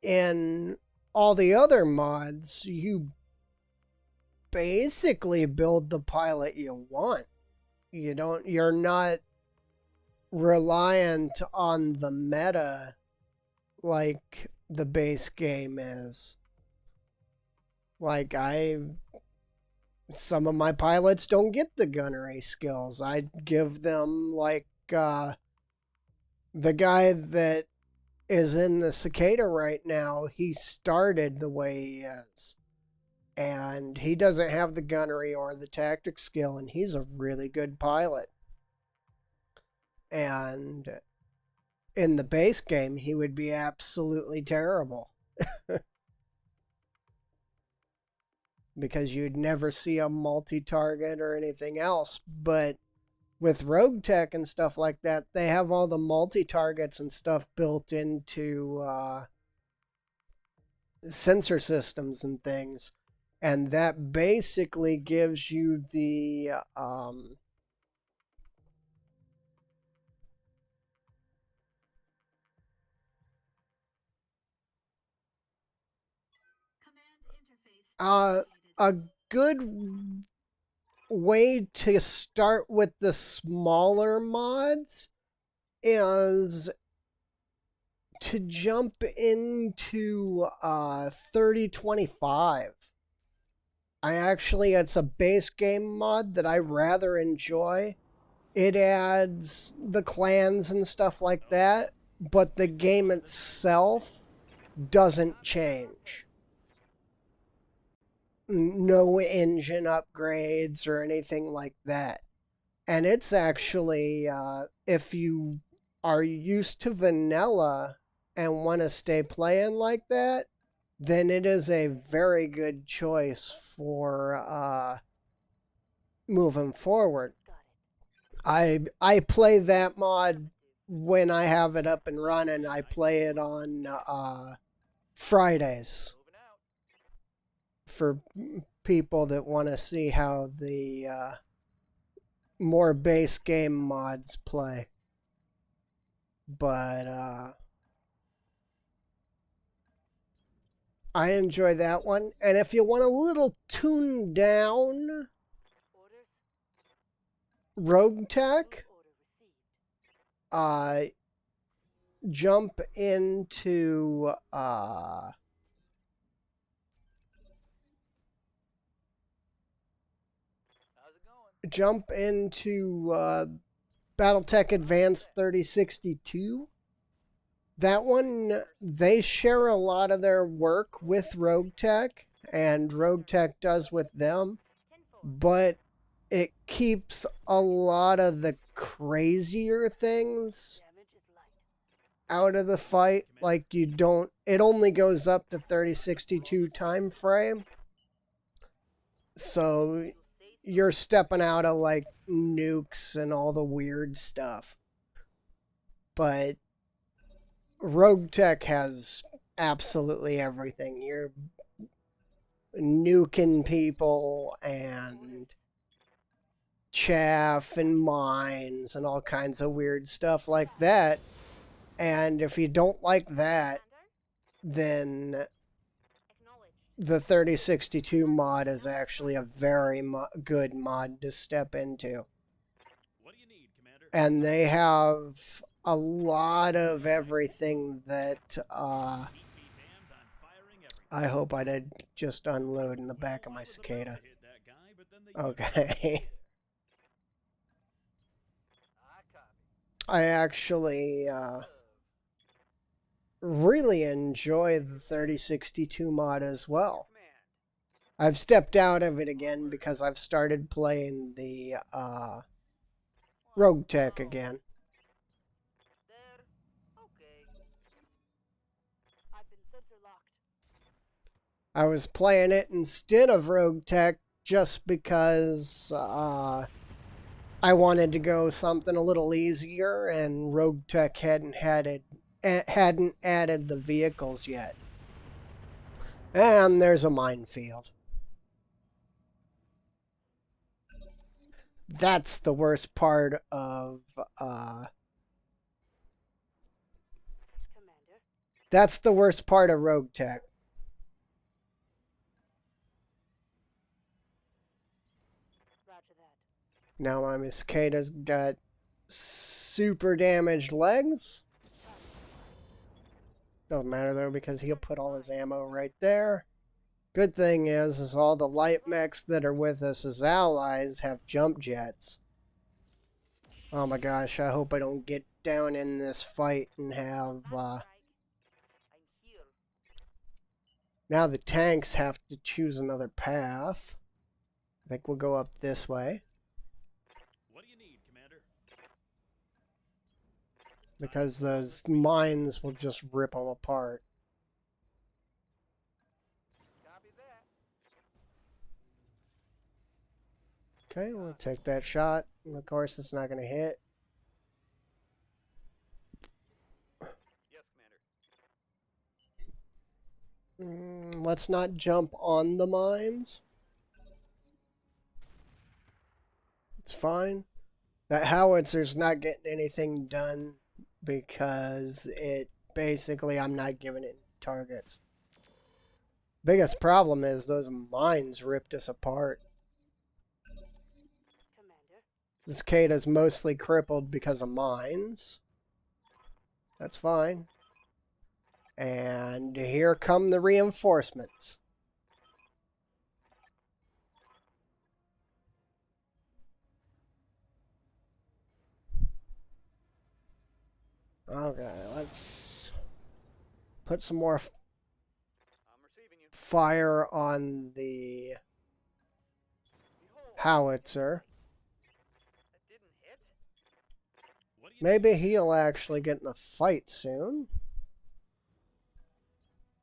In all the other mods, you basically build the pilot you want. You're not reliant on the meta like the base game is. Like some of my pilots don't get the gunnery skills. I'd give them like the guy that is in the cicada right now, he started the way he is. And he doesn't have the gunnery or the tactic skill, and he's a really good pilot. And in the base game, he would be absolutely terrible. Because you'd never see a multi-target or anything else. But with Rogue Tech and stuff like that, they have all the multi-targets and stuff built into sensor systems and things. And that basically gives you the a good way to start with the smaller mods is to jump into 3025. It's a base game mod that I rather enjoy. It adds the clans and stuff like that, but the game itself doesn't change. No engine upgrades or anything like that. And it's actually, if you are used to vanilla and want to stay playing like that, then it is a very good choice for moving forward. I play that mod when I have it up and running. I play it on Fridays. for people that want to see how the more base game mods play. But I enjoy that one. And if you want a little tuned down Orders? rogue tech, Order received. jump into battletech advanced 3062. That one, they share a lot of their work with rogue tech, and rogue tech does with them, but it keeps a lot of the crazier things Damage is light. out of the fight. Like, it only goes up to 3062 time frame, so you're stepping out of like nukes and all the weird stuff. But rogue tech has absolutely everything. You're nuking people and chaff and mines and all kinds of weird stuff like that. And if you don't like that, then Acknowledged. the 3062 mod is actually a very good mod to step into. What do you need, Commander? And they have a lot of everything that Heat be damned, I'm firing everything. I hope I did just unload in the back of my I was about cicada. to hit that guy, but then the Okay. I actually really enjoy the 3062 mod as well. I've stepped out of it again because I've started playing the rogue tech again. There. Okay. I've been sensor locked. I was playing it instead of rogue tech just because I wanted to go something a little easier, and rogue tech hadn't added the vehicles yet. And there's a minefield. That's the worst part of Commander. rogue tech. Roger that. Now my Mosquito's got super damaged legs. Doesn't matter though, because he'll put all his ammo right there. Good thing is all the light mechs that are with us as allies have jump jets. Oh my gosh, I hope I don't get down in this fight and have I'm here. now the tanks have to choose another path. I think we'll go up this way, What do you need, Commander? because those mines will just rip them apart. Copy that. Okay, we'll take that shot. And of course, it's not going to hit. Yes, Commander. Let's not jump on the mines. It's fine. That howitzer's not getting anything done because I'm not giving it targets. Biggest problem is those mines ripped us apart. Commander. The cicada's mostly crippled because of mines. That's fine. And here come the reinforcements. Okay, let's put some more I'm receiving you. fire on the howitzer. That didn't hit. What do you Maybe he'll actually get in a fight soon.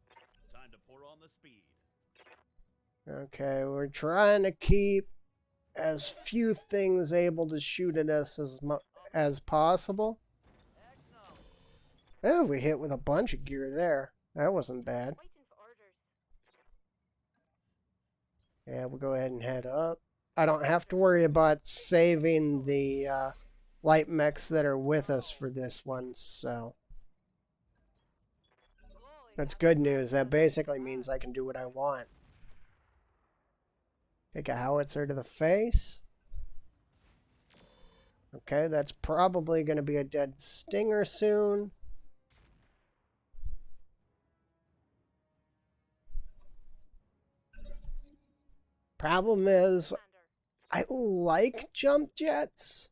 need? Time to pour on the speed. Okay, we're trying to keep as few things able to shoot at us as possible. Acknowledged. Oh, we hit with a bunch of gear there. That wasn't bad. Waiting for orders. Yeah, we'll go ahead and head up. I don't have to worry about saving the light mechs that are with us for this one, so that's good news. That basically means I can do what I want. Take a howitzer to the face. Okay, that's probably going to be a dead stinger soon. Problem is, I like jump jets,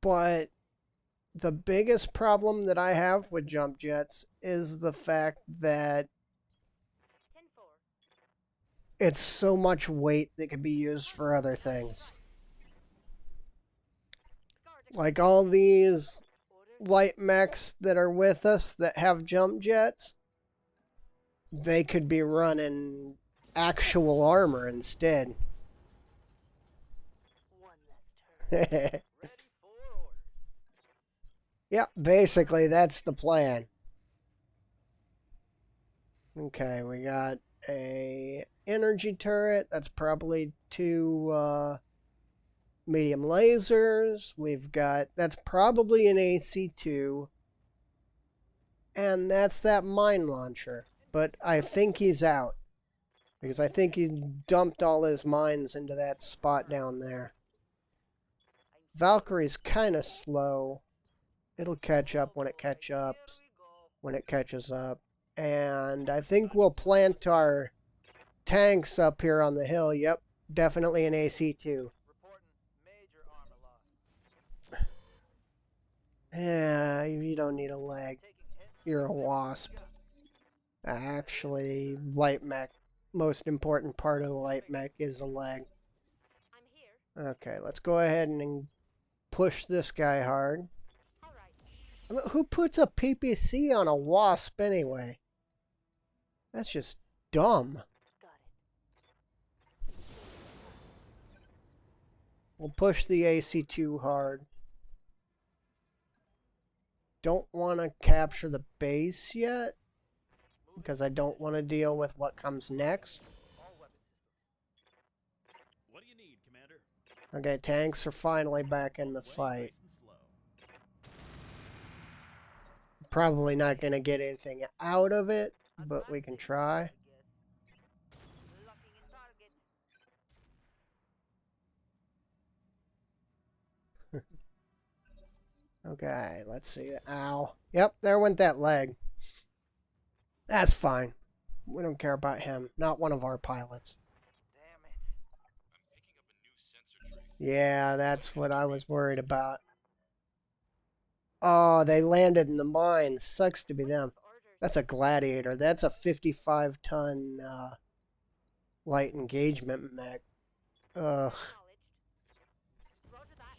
but the biggest problem that I have with jump jets is the fact that 10-4. it's so much weight that can be used for other things. Like all these light mechs that are with us that have jump jets, they could be running actual armor instead. One less turn. Ready for orders. Yep, basically that's the plan. Okay, we got a energy turret. That's probably 2 medium lasers. We've got, that's probably an AC-2. And that's that mine launcher. But I think he's out. Because I think he's dumped all his mines into that spot down there. Valkyrie's kind of slow. It'll catch up when it catches up. And I think we'll plant our tanks up here on the hill. Yep, definitely an AC-2. Reporting major armor loss. Yeah, you don't need a leg. Taking hits. You're a wasp. Actually, light mech. Most important part of the light mech is a leg. I'm here. Okay, let's go ahead and push this guy hard. All right. I mean, who puts a PPC on a wasp anyway? That's just dumb. Got it. We'll push the AC-2 hard. Don't want to capture the base yet, because I don't want to deal with what comes next. All weapon systems. What do you need, Commander? Okay, tanks are finally back in the fight. Nice and slow. Probably not going to get anything out of it, but we can try. Locking in target. Okay, let's see. Ow. Yep, there went that leg. That's fine. We don't care about him. Not one of our pilots. Damn it. Yeah, that's what I was worried about. Oh, they landed in the mine. Sucks to be them. Orders. That's a Gladiator. That's a 55-ton light engagement mech. Ugh, Acknowledged. Roger that.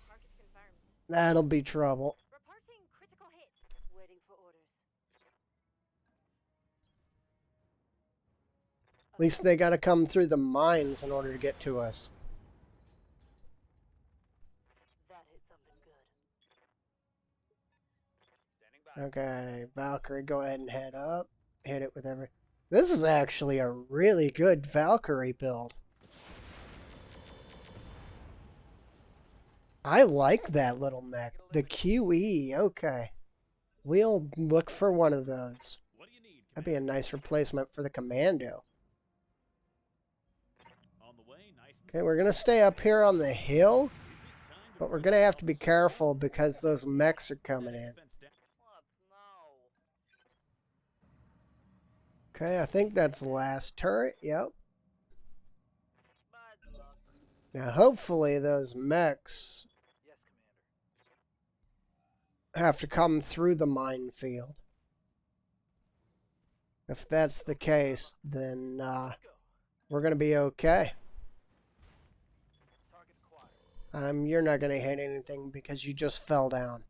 Target confirmed. that'll be trouble. Reporting critical hit. Waiting for orders. At least they gotta come through the mines in order to get to us. That hit something good. Standing by. Okay, Valkyrie, go ahead and head up. Hit it with every... This is actually a really good Valkyrie build. I like that little mech. The QE, okay. We'll look for one of those. What do you need, That'd be a nice replacement for the Commando. On the way, nice and Okay, we're gonna stay up here on the hill, Is it time to but we're gonna have to be careful because those mechs are coming in. fence down? What? No. Okay, I think that's the last turret. Yep. Bad luck. Now, hopefully those mechs Yes, Commander. have to come through the minefield. If that's the case, then Go. we're gonna be okay. Target acquired. You're not gonna hit anything because you just fell down.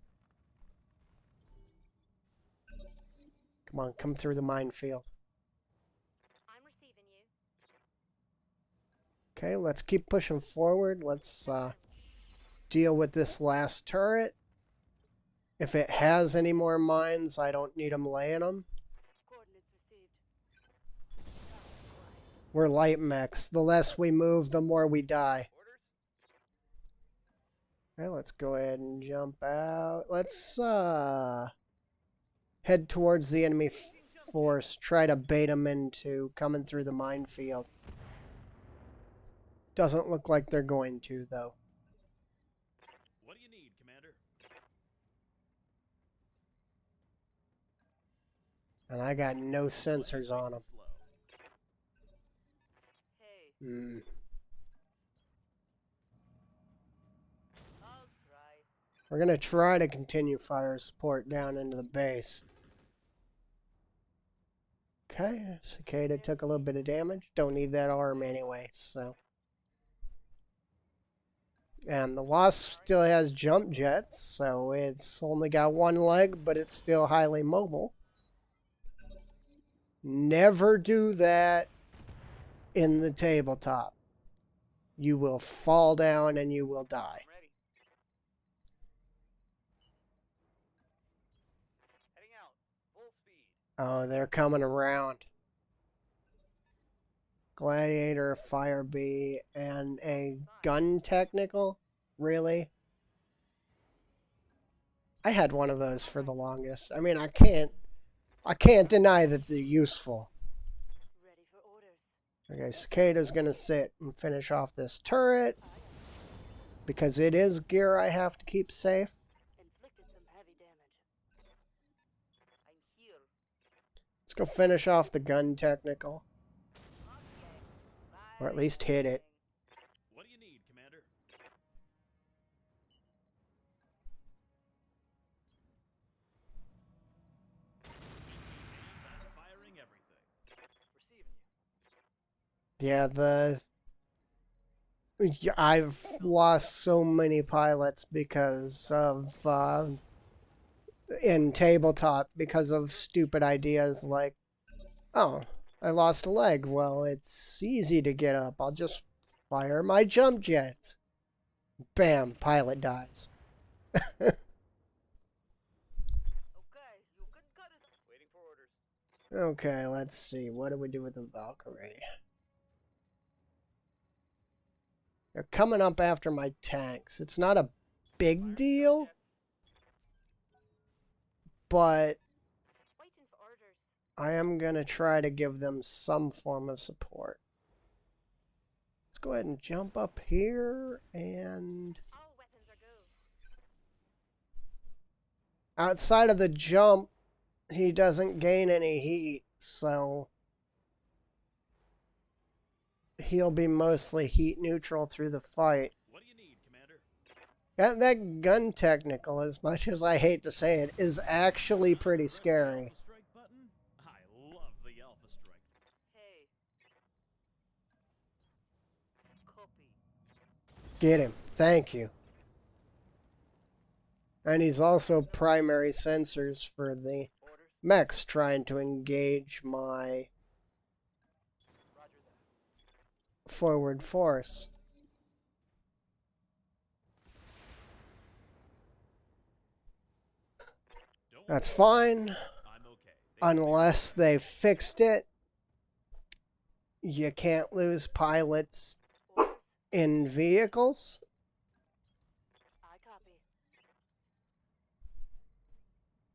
Come on, come through the minefield. I'm receiving you. Okay, let's keep pushing forward. Let's deal with this last turret. If it has any more mines, I don't need them laying them. Coordinates received. We're light mechs. The less we move, the more we die. Okay, let's go ahead and jump out. Let's head towards the enemy force. Try to bait them into coming through the minefield. Doesn't look like they're going to, though. What do you need, Commander? And I got no sensors on them. Slow. Hey, I'll try. We're going to try to continue fire support down into the base. Okay, Cicada took a little bit of damage. Don't need that arm anyway, so. And the Wasp still has jump jets, so it's only got one leg, but it's still highly mobile. Never do that in the tabletop. You will fall down and you will die. I'm ready. Heading out. Full speed. Oh, they're coming around. Gladiator, Fire Bee, and a gun technical? Really? I had one of those for the longest. I mean, I can't deny that they're useful. Ready for orders. Okay, Cicada's gonna sit and finish off this turret because it is gear I have to keep safe. Inflicted some heavy damage. I'm here. Let's go finish off the gun technical, or at least hit it. What do you need, Commander? I'm firing everything. Receiving you. Yeah, I've lost so many pilots because of in tabletop because of stupid ideas like, oh, I lost a leg. Well, it's easy to get up. I'll just fire my jump jets. Bam, pilot dies. Okay, you can cut it. Waiting for orders. Okay, let's see. What do we do with the Valkyrie? They're coming up after my tanks. It's not a big deal, but Waiting for orders. I am going to try to give them some form of support. Let's go ahead and jump up here, and All weapons are go. outside of the jump, he doesn't gain any heat, so he'll be mostly heat neutral through the fight. What do you need, Commander? That gun technical, as much as I hate to say it, is actually pretty Press the scary. Alpha Strike button? I love the Alpha Strike. Hey. Copy. Get him. Thank you. And he's also primary sensors for the Orders. mechs trying to engage my Roger that. forward force. Don't That's worry, fine, I'm okay. They unless they fixed it. You can't lose pilots Orders. in vehicles. I copy.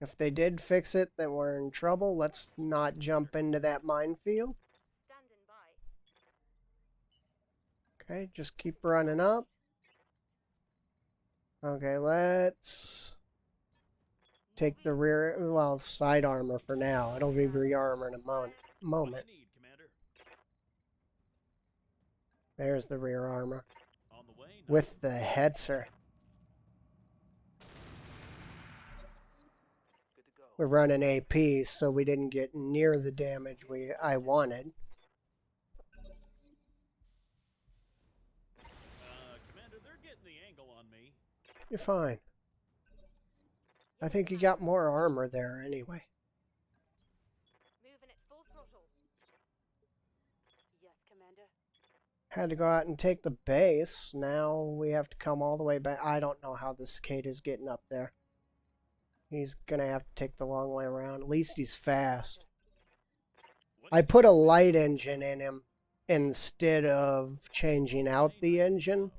If they did fix it, then we're in trouble. Let's not jump into that minefield. Standing by. Okay, just keep running up. Okay, let's take the rear, well, side armor for now. It'll be rear armor in a What moment. do you need, Commander? There's the rear armor On the way? No. with the hetzer. Good to go. We're running AP, so we didn't get near the damage I wanted. Commander, they're getting the angle on me. You're fine. I think you got more armor there anyway. Moving at full throttle. Yes, Commander. Had to go out and take the base. Now we have to come all the way back. I don't know how the Cicada's getting up there. He's gonna have to take the long way around. At least he's fast. What I put a light engine in him instead of changing out the engine.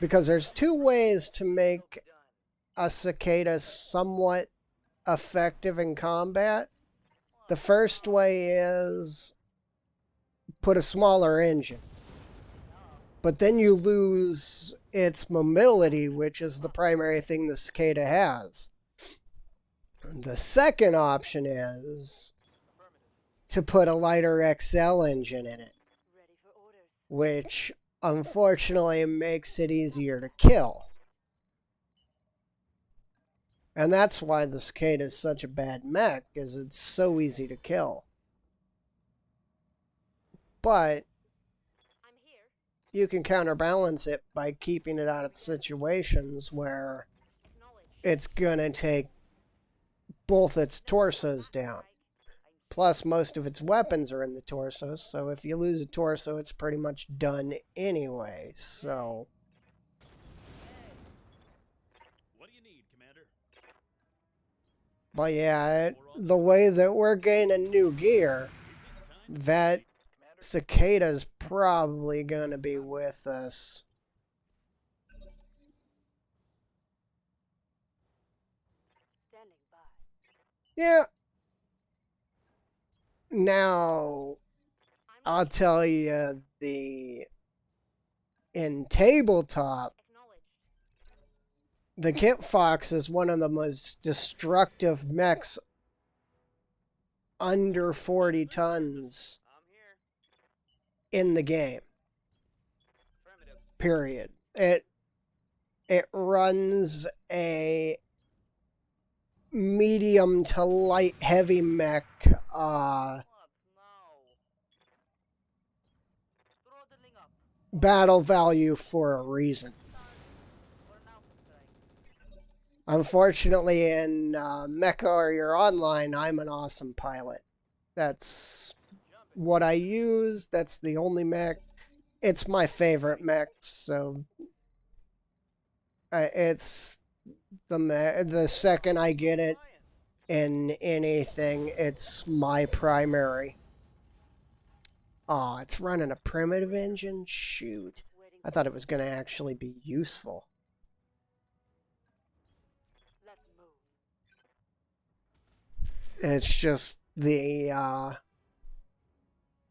Because there's two ways to make a cicada somewhat effective in combat. The first way is put a smaller engine. But then you lose its mobility, which is the primary thing the cicada has. The second option is to put a lighter XL engine in it, Ready for orders. which unfortunately makes it easier to kill. And that's why the cicada is such a bad mech, is it's so easy to kill. But I'm here. you can counterbalance it by keeping it out of situations where Acknowledged. it's gonna take both its torsos down. Plus, most of its weapons are in the torso, so if you lose a torso, it's pretty much done anyway. So, What do you need, Commander? but yeah, the way that we're gaining new gear, that cicada's probably gonna be with us. Standing by. Yeah. Now, I'll tell you, in tabletop, Acknowledged. the Kent Fox is one of the most destructive mechs under 40 tons I'm here. in the game. Affirmative. Period. It runs a medium to light heavy mech Up now. Throttling up. battle value for a reason. For an alpha strike. Unfortunately, in MechWarrior Online, I'm an awesome pilot. That's what I use. That's the only mech. It's my favorite mech, so it's the second I get it in anything, it's my primary. Oh, it's running a primitive engine? Shoot. Waiting. I thought it was going to actually be useful. Let's move. It's just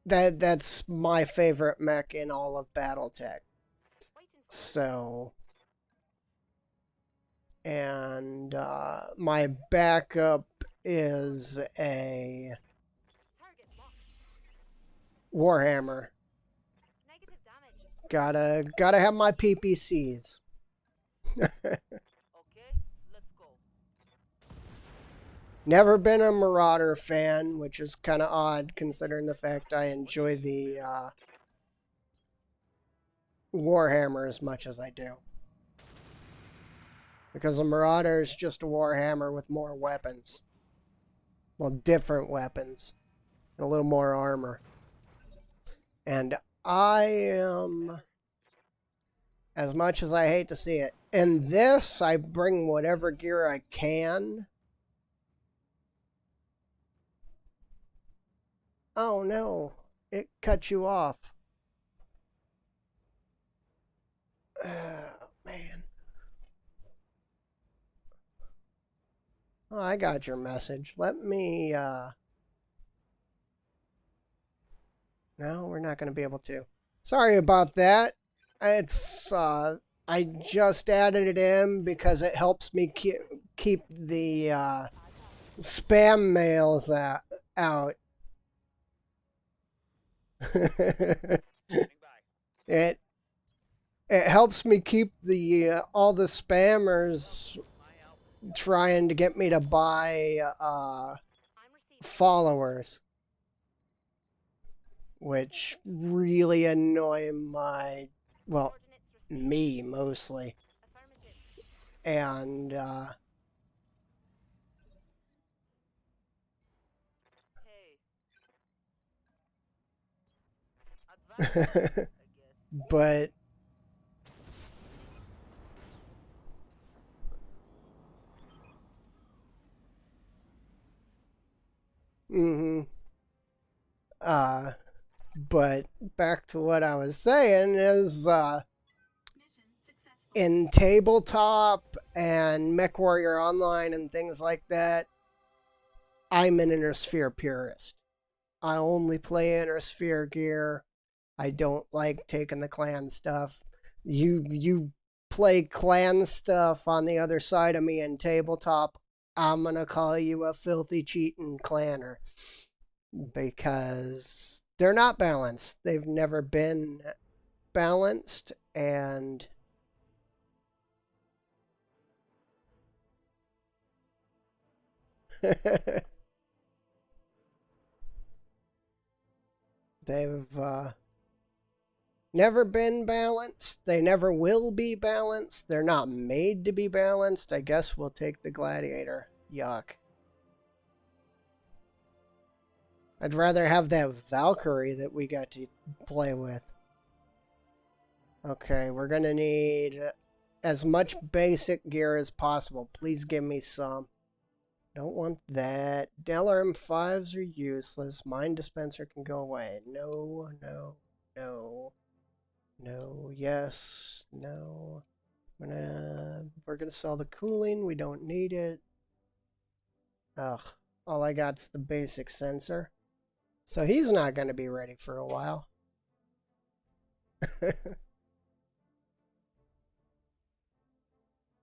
that's my favorite mech in all of BattleTech. Waiting for So, and my backup is a target locked. Warhammer. Negative damage. Gotta have my PPCs. Okay, let's go. Never been a Marauder fan, which is kind of odd considering the fact I enjoy the Warhammer as much as I do. Because a Marauder is just a Warhammer with more weapons. Well, different weapons. And a little more armor. And I am, as much as I hate to see it, in this I bring whatever gear I can. Oh no, it cut you off. Oh, man. Oh, I got your message. Let me, no, we're not going to be able to. Sorry about that. It's, I just added it in because it helps me keep the, spam mails out. it helps me keep the all the spammers trying to get me to buy I'm receiving. followers, which really annoy Coordinates received. me mostly. Affirmative. And Hey. Advance, I guess. but mm-hmm. But back to what I was saying is in tabletop and MechWarrior Online and things like that, I'm an Inner Sphere purist. I only play Inner Sphere gear. I don't like taking the clan stuff. You play clan stuff on the other side of me in tabletop, I'm gonna call you a filthy cheating clanner because they're not balanced. They've never been balanced, and they've never been balanced. They never will be balanced. They're not made to be balanced. I guess we'll take the gladiator. Yuck. I'd rather have that Valkyrie that we got to play with. Okay, we're gonna need as much basic gear as possible. Please give me some. Don't want that. LRM5s are useless. Mine dispenser can go away. No, no, no. No, yes, no. We're gonna sell the cooling. We don't need it. Ugh. All I got's the basic sensor. So he's not gonna be ready for a while.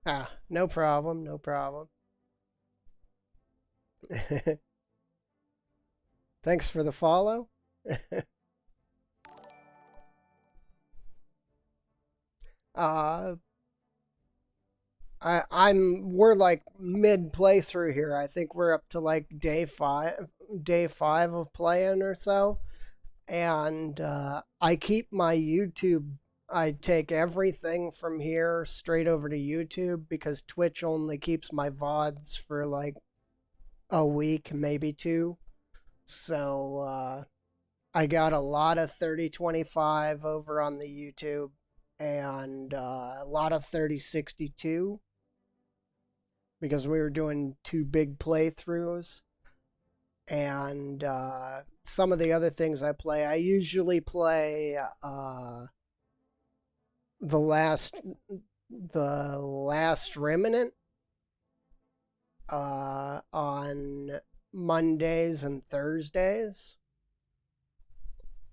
Ah, no problem, no problem. Thanks for the follow. We're like mid playthrough here. I think we're up to like day five of playing or so. And I keep my YouTube. I take everything from here straight over to YouTube because Twitch only keeps my VODs for like a week, maybe two. So I got a lot of 3025 over on the YouTube and a lot of 3062 because we were doing two big playthroughs. And some of the other things I play, I usually play the last Remnant on Mondays and Thursdays,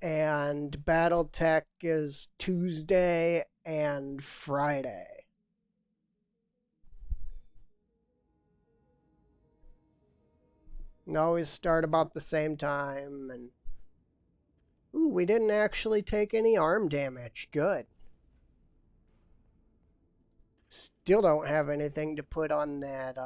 and battletech is Tuesday and Friday. And always start about the same time. And ooh, we didn't actually take any arm damage. Good. Still don't have anything to put on that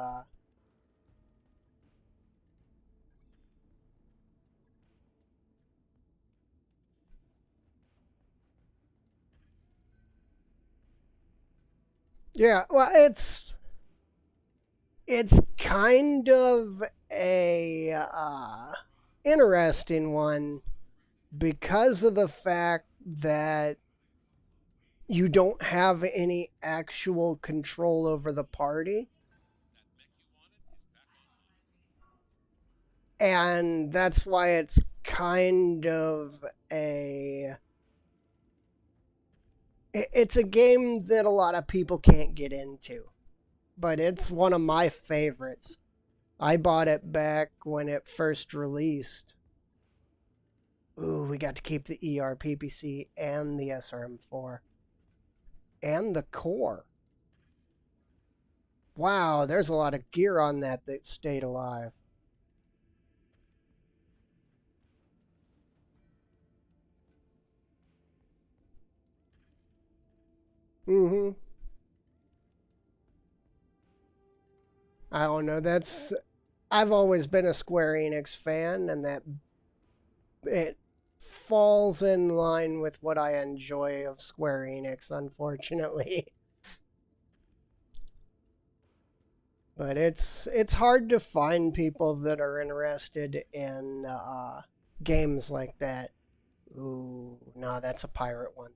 yeah, well, it's kind of a interesting one because of the fact that you don't have any actual control over the party. And that's why it's kind of it's a game that a lot of people can't get into, but it's one of my favorites. I bought it back when it first released. Ooh, we got to keep the ERPPC and the SRM4 and the core. Wow, there's a lot of gear on that stayed alive. Mm-hmm. I don't know. I've always been a Square Enix fan, and that it falls in line with what I enjoy of Square Enix, unfortunately. But it's hard to find people that are interested in games like that. Ooh, no, that's a pirate one.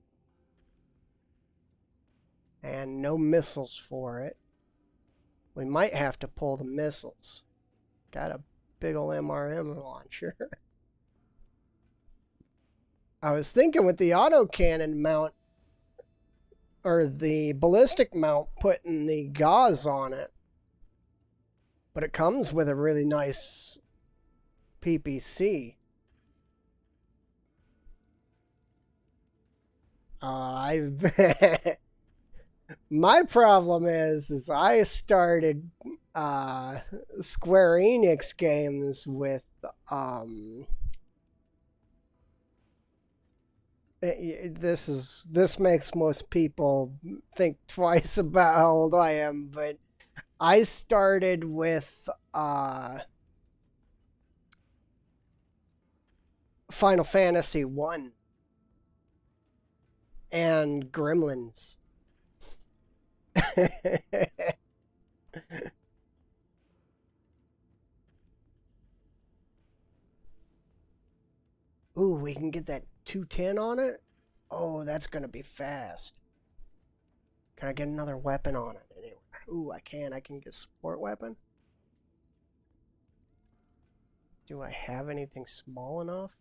And no missiles for it. We might have to pull the missiles. Got a big ol' MRM launcher. I was thinking with the autocannon mount, or the ballistic mount, putting the gauze on it. But it comes with a really nice PPC. My problem is I started Square Enix games with this makes most people think twice about how old I am, but I started with Final Fantasy 1 and Gremlins. Ooh, we can get that 210 on it? Oh, that's going to be fast. Can I get another weapon on it anywhere? Ooh, I can. I can get a support weapon. Do I have anything small enough?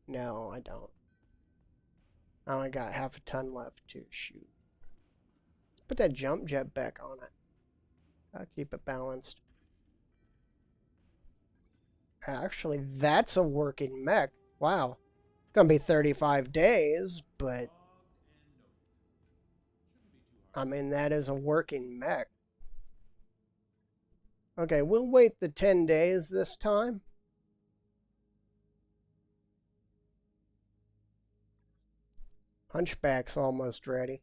No, I don't. I only got half a ton left to shoot. Let's put that jump jet back on it. I'll keep it balanced. Actually, that's a working mech. Wow. Gonna be 35 days, but I mean, that is a working mech. Okay, we'll wait the 10 days this time. Hunchback's almost ready.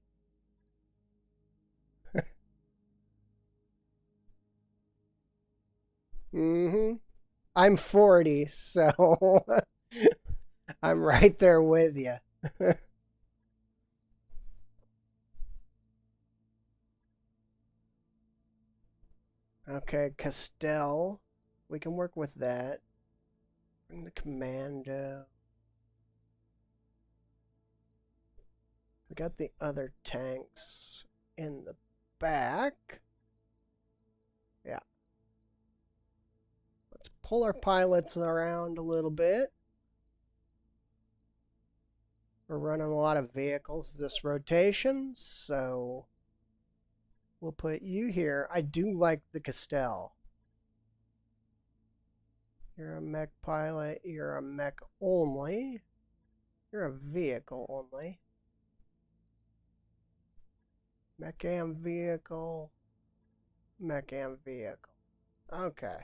Mm-hmm. I'm 40, so I'm right there with you. Okay, Castell. We can work with that. Bring the commando. We got the other tanks in the back. Yeah. Let's pull our pilots around a little bit. We're running a lot of vehicles this rotation, so we'll put you here. I do like the Castell. You're a mech pilot. You're a mech only. You're a vehicle only. Mech and vehicle. Mech and vehicle. Okay.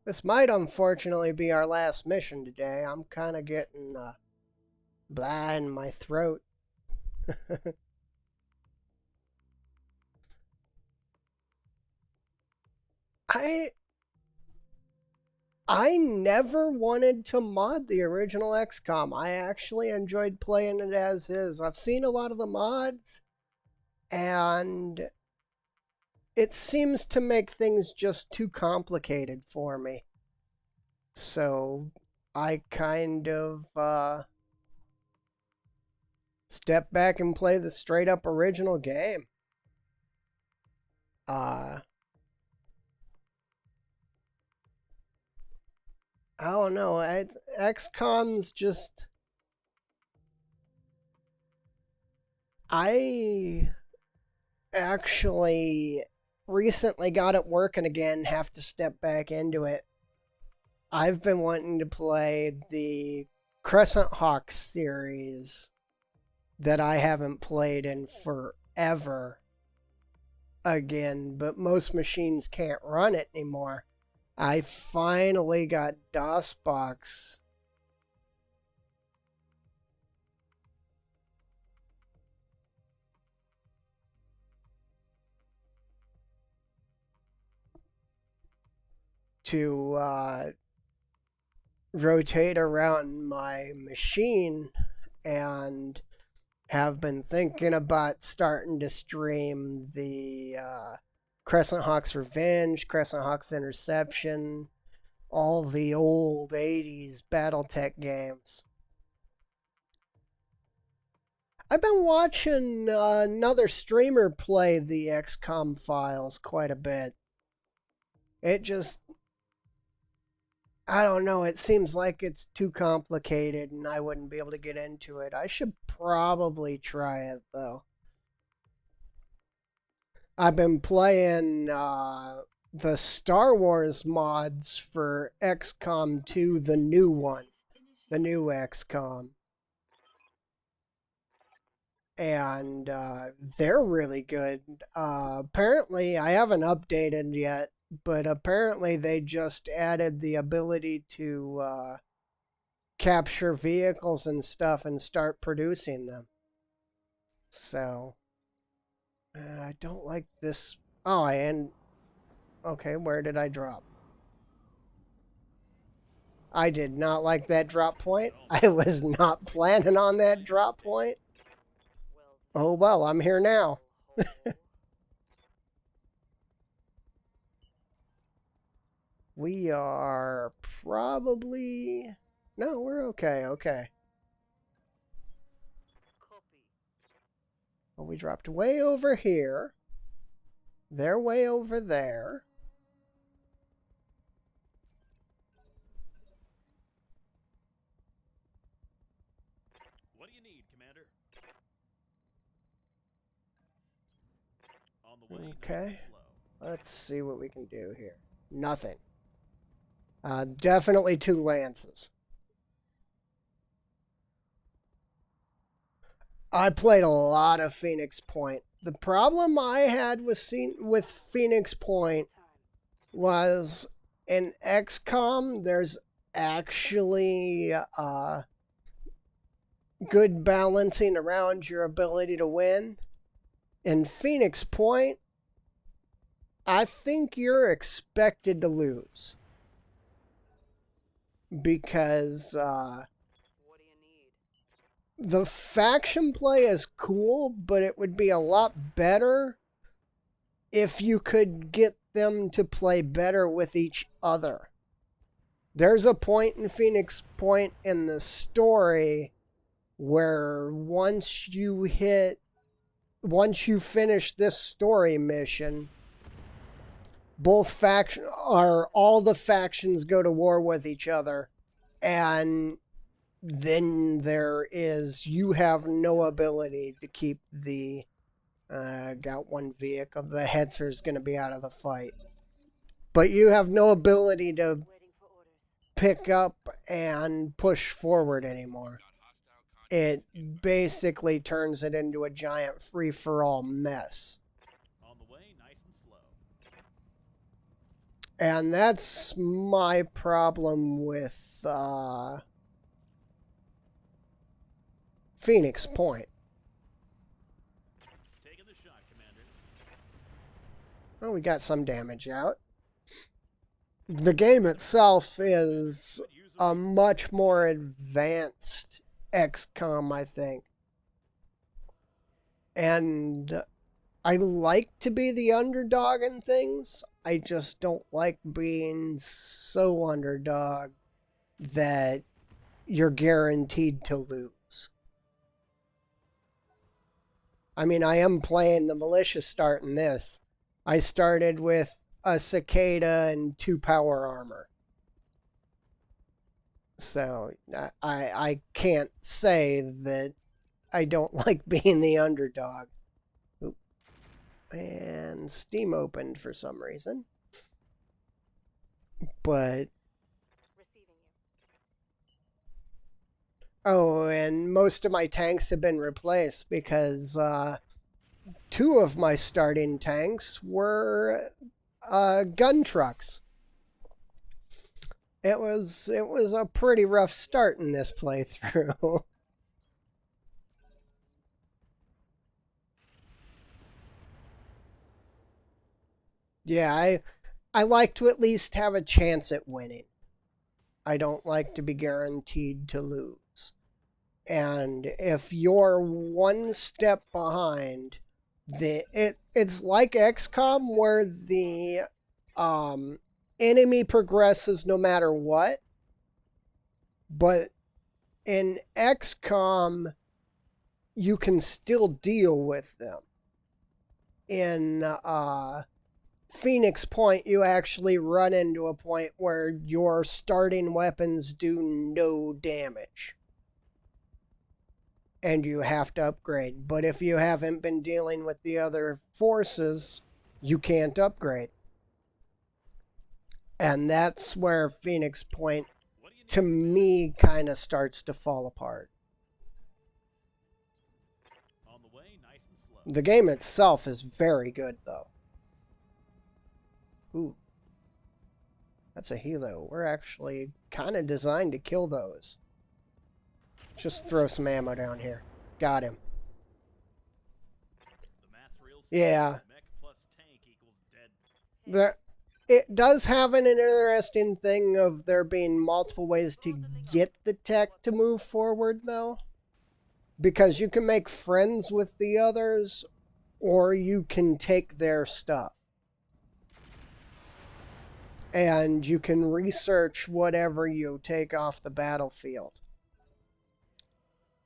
This might unfortunately be our last mission today. I'm kind of getting blah in my throat. I never wanted to mod the original XCOM. I actually enjoyed playing it as is. I've seen a lot of the mods, and it seems to make things just too complicated for me. So I kind of step back and play the straight up original game. I don't know. XCOM's just. I actually recently got it working again, have to step back into it. I've been wanting to play the Crescent Hawk series that I haven't played in forever again, but most machines can't run it anymore. I finally got DOSBox. To rotate around my machine, and have been thinking about starting to stream the Crescent Hawk's Revenge, Crescent Hawk's Interception, all the old 80s battletech games. I've been watching another streamer play the XCOM files quite a bit. It just I don't know. It seems like it's too complicated and I wouldn't be able to get into it. I should probably try it, though. I've been playing the Star Wars mods for XCOM 2, the new one, the new XCOM. And they're really good. Apparently, I haven't updated yet, but apparently they just added the ability to capture vehicles and stuff and start producing them. So, I don't like this. Oh, okay, where did I drop? I did not like that drop point. I was not planning on that drop point. Oh well, I'm here now. We are probably... No, we're okay, okay. Well, we dropped way over here. They're way over there. What do you need, Commander? On the way. Okay. Let's see what we can do here. Nothing. Definitely 2 lances. I played a lot of Phoenix Point. The problem I had with Phoenix Point was in XCOM, there's actually good balancing around your ability to win. In Phoenix Point, I think you're expected to lose. Because the faction play is cool, but it would be a lot better if you could get them to play better with each other. There's a point in Phoenix Point in the story where once you finish this story mission, all the factions go to war with each other, and then you have no ability to keep the, got one vehicle, the Hetzer's going to be out of the fight. But you have no ability to pick up and push forward anymore. It basically turns it into a giant free-for-all mess. On the way, nice and slow. And that's my problem with Phoenix Point. Taking the shot, Commander. Well, we got some damage out. The game itself is a much more advanced XCOM, I think. And I like to be the underdog in things. I just don't like being so underdog that you're guaranteed to lose. I mean, I am playing the militia starting this. I started with a cicada and 2 power armor. So I can't say that I don't like being the underdog. Oop. And Steam opened for some reason. But... Oh, and most of my tanks have been replaced because 2 of my starting tanks were gun trucks. It was a pretty rough start in this playthrough. Yeah, I like to at least have a chance at winning. I don't like to be guaranteed to lose. And if you're one step behind, it's like XCOM where the enemy progresses no matter what. But in XCOM, you can still deal with them. In Phoenix Point, you actually run into a point where your starting weapons do no damage. And you have to upgrade. But if you haven't been dealing with the other forces, you can't upgrade. And that's where Phoenix Point, to me, kind of starts to fall apart. On the way, nice and slow. The game itself is very good, though. Ooh. That's a helo. We're actually kind of designed to kill those. Just throw some ammo down here. Got him. The math's real simple. Yeah. Mech plus tank equals dead. It does have an interesting thing of there being multiple ways to get the tech to move forward, though. Because you can make friends with the others, or you can take their stuff. And you can research whatever you take off the battlefield.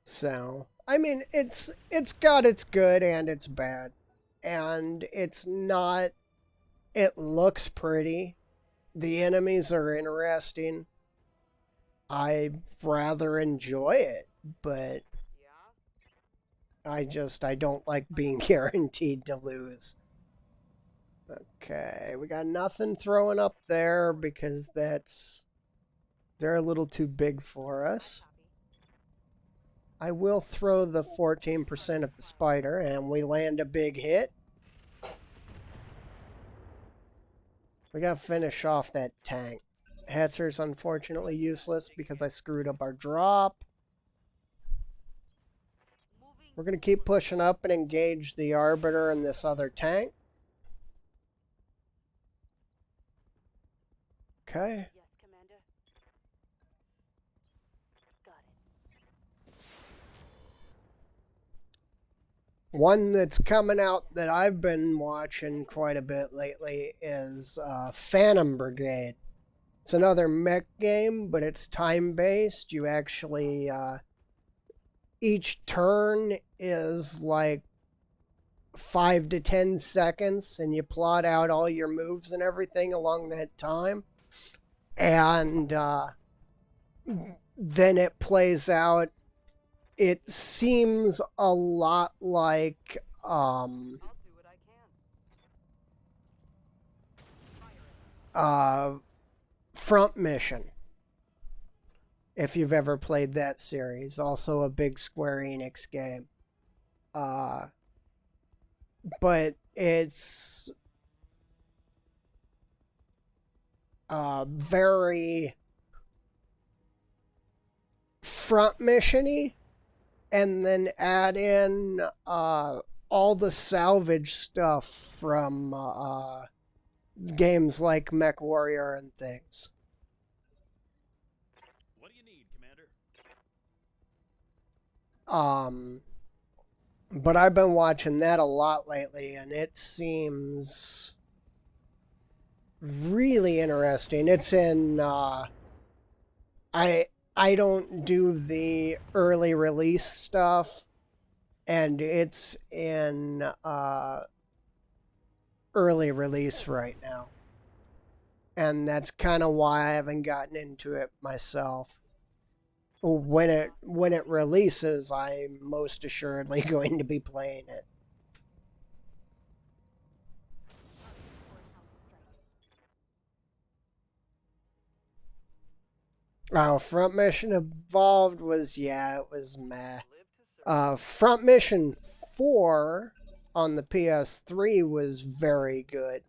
So, I mean, it's got its good and its bad. And it's not... It looks pretty. The enemies are interesting. I rather enjoy it, but I don't like being guaranteed to lose. Okay, we got nothing throwing up there because they're a little too big for us. I will throw the 14% of the spider, and we land a big hit. We gotta finish off that tank. Hetzer's unfortunately useless because I screwed up our drop. We're gonna keep pushing up and engage the Arbiter and this other tank. Okay. Yes, Commander. Got it. One that's coming out that I've been watching quite a bit lately is Phantom Brigade. It's another mech game, but it's time-based. You actually... each turn is like 5 to 10 seconds, and you plot out all your moves and everything along that time. And then it plays out. It seems a lot like I'll do what I can. Front Mission. If you've ever played that series, also a big Square Enix game. But it's very front mission-y, and then add in all the salvage stuff from games like MechWarrior and things. What do you need, Commander? But I've been watching that a lot lately, and it seems really interesting. It's in I don't do the early release stuff, and it's in early release right now. And that's kind of why I haven't gotten into it myself. When it releases, I'm most assuredly going to be playing it. Oh, Front Mission Evolved was, yeah, it was meh. Front Mission 4 on the PS3 was very good.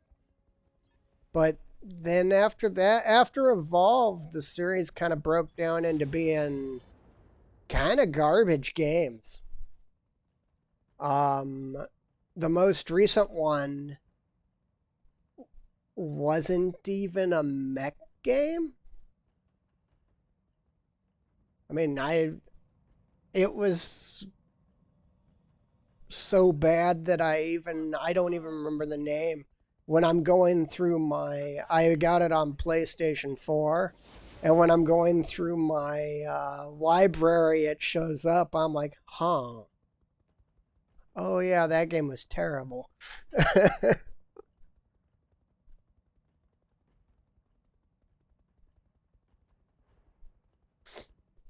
But then after that, after Evolved, the series kind of broke down into being kind of garbage games. The most recent one wasn't even a mech game. I mean, it was so bad that I don't even remember the name. When I'm going through I got it on PlayStation 4, and when I'm going through my library, it shows up. I'm like, huh. Oh yeah, that game was terrible.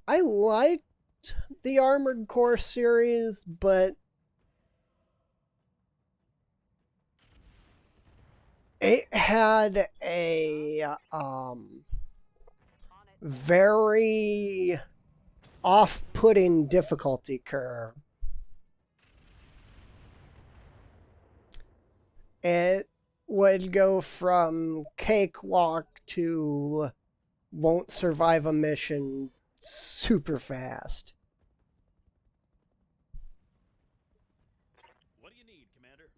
I liked the Armored Core series, but it had a very off-putting difficulty curve. It would go from cakewalk to won't survive a mission super fast. What do you need, Commander?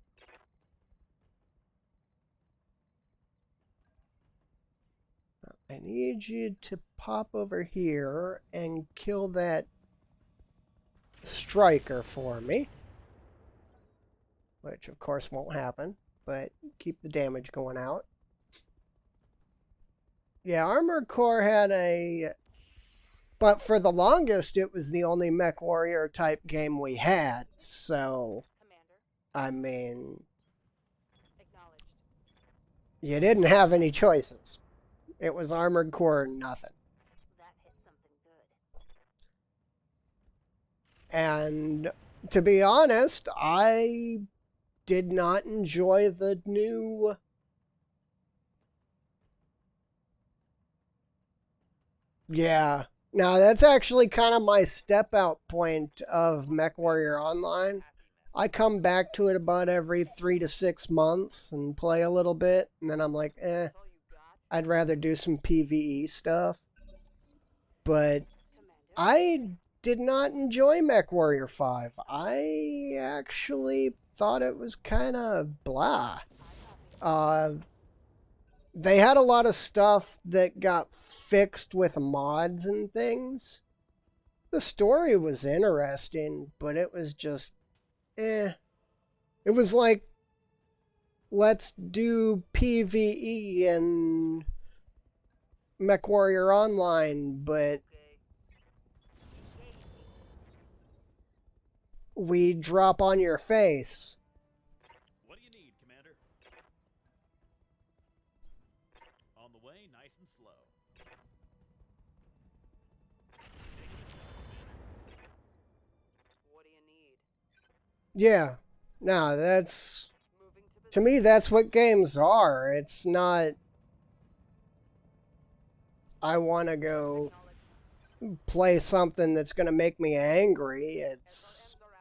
I need you to pop over here and kill that striker for me. Which, of course, won't happen, but keep the damage going out. Yeah, Armored Core had a... But for the longest, it was the only Mech Warrior type game we had, so... Commander, I mean... acknowledged. You didn't have any choices. It was Armored Core or nothing. That hit something good. And to be honest, I did not enjoy the new... Yeah. Now, that's actually kind of my step-out point of MechWarrior Online. I come back to it about every 3 to 6 months and play a little bit, and then I'm like, All you got, I'd rather do some PvE stuff. But Commander? I did not enjoy MechWarrior 5. I actually thought it was kind of blah. They had a lot of stuff that got fixed with mods and things. The story was interesting, but it was just, eh. It was like, let's do PvE and MechWarrior Online, but Okay. we drop on your face. What do you need, Commander? On the way, nice and slow. What do you need? Yeah. No, that's... Moving to To me, that's what games are. It's not... I want to go acknowledged. play something that's going to make me angry. It's... Are out.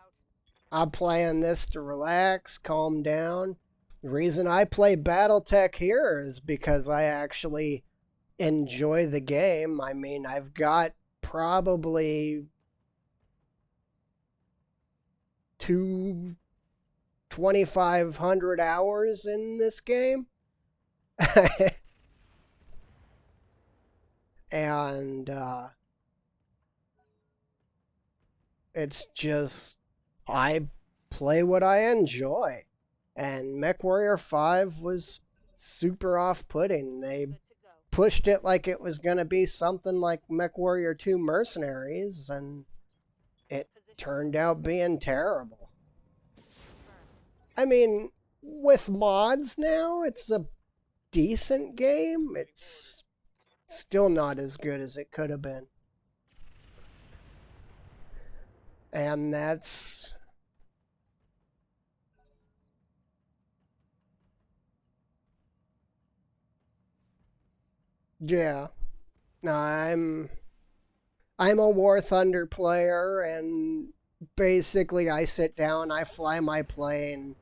I'm playing this to relax, calm down. The reason I play battletech here is because I actually enjoy the game. I mean, I've got probably 2,500 hours in this game. And it's just, I play what I enjoy. And MechWarrior 5 was super off-putting. They Good to go. pushed it like it was going to be something like MechWarrior 2 Mercenaries, and it Position turned out being terrible. confirmed. I mean, with mods now, it's a decent game. It's still not as good as it could have been. And that's... Yeah. No, I'm a War Thunder player, and basically I sit down, I fly my plane,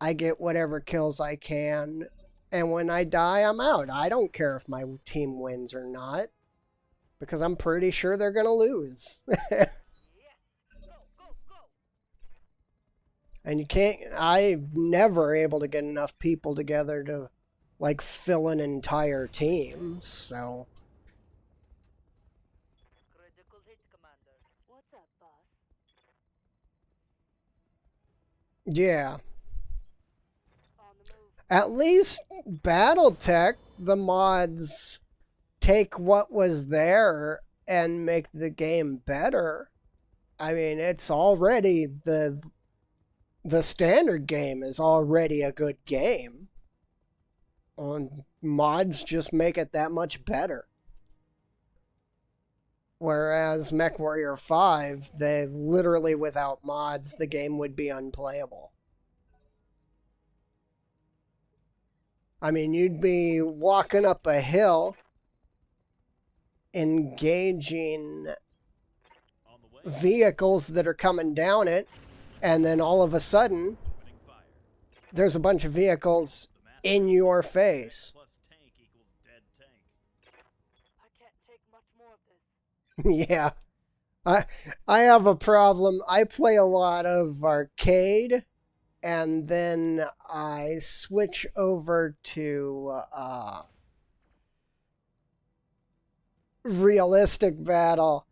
I get whatever kills I can, and when I die, I'm out. I don't care if my team wins or not, because I'm pretty sure they're gonna lose. Yes. Go, go, go. And you can't, I'm never able to get enough people together to, like, fill an entire team, so... Critical hit, Commander. What's up, boss? Yeah. On the move. At least Battletech, the mods take what was there and make the game better. I mean, it's already the standard game is already a good game. And mods just make it that much better. Whereas MechWarrior 5, they literally without mods, the game would be unplayable. I mean, you'd be walking up a hill, engaging On the way. vehicles that are coming down it, and then all of a sudden, Opening fire. there's a bunch of vehicles The math in your face. plus tank equals dead tank. I can't take much more of this. Yeah. I have a problem. I play a lot of arcade, and then I switch over to realistic battle.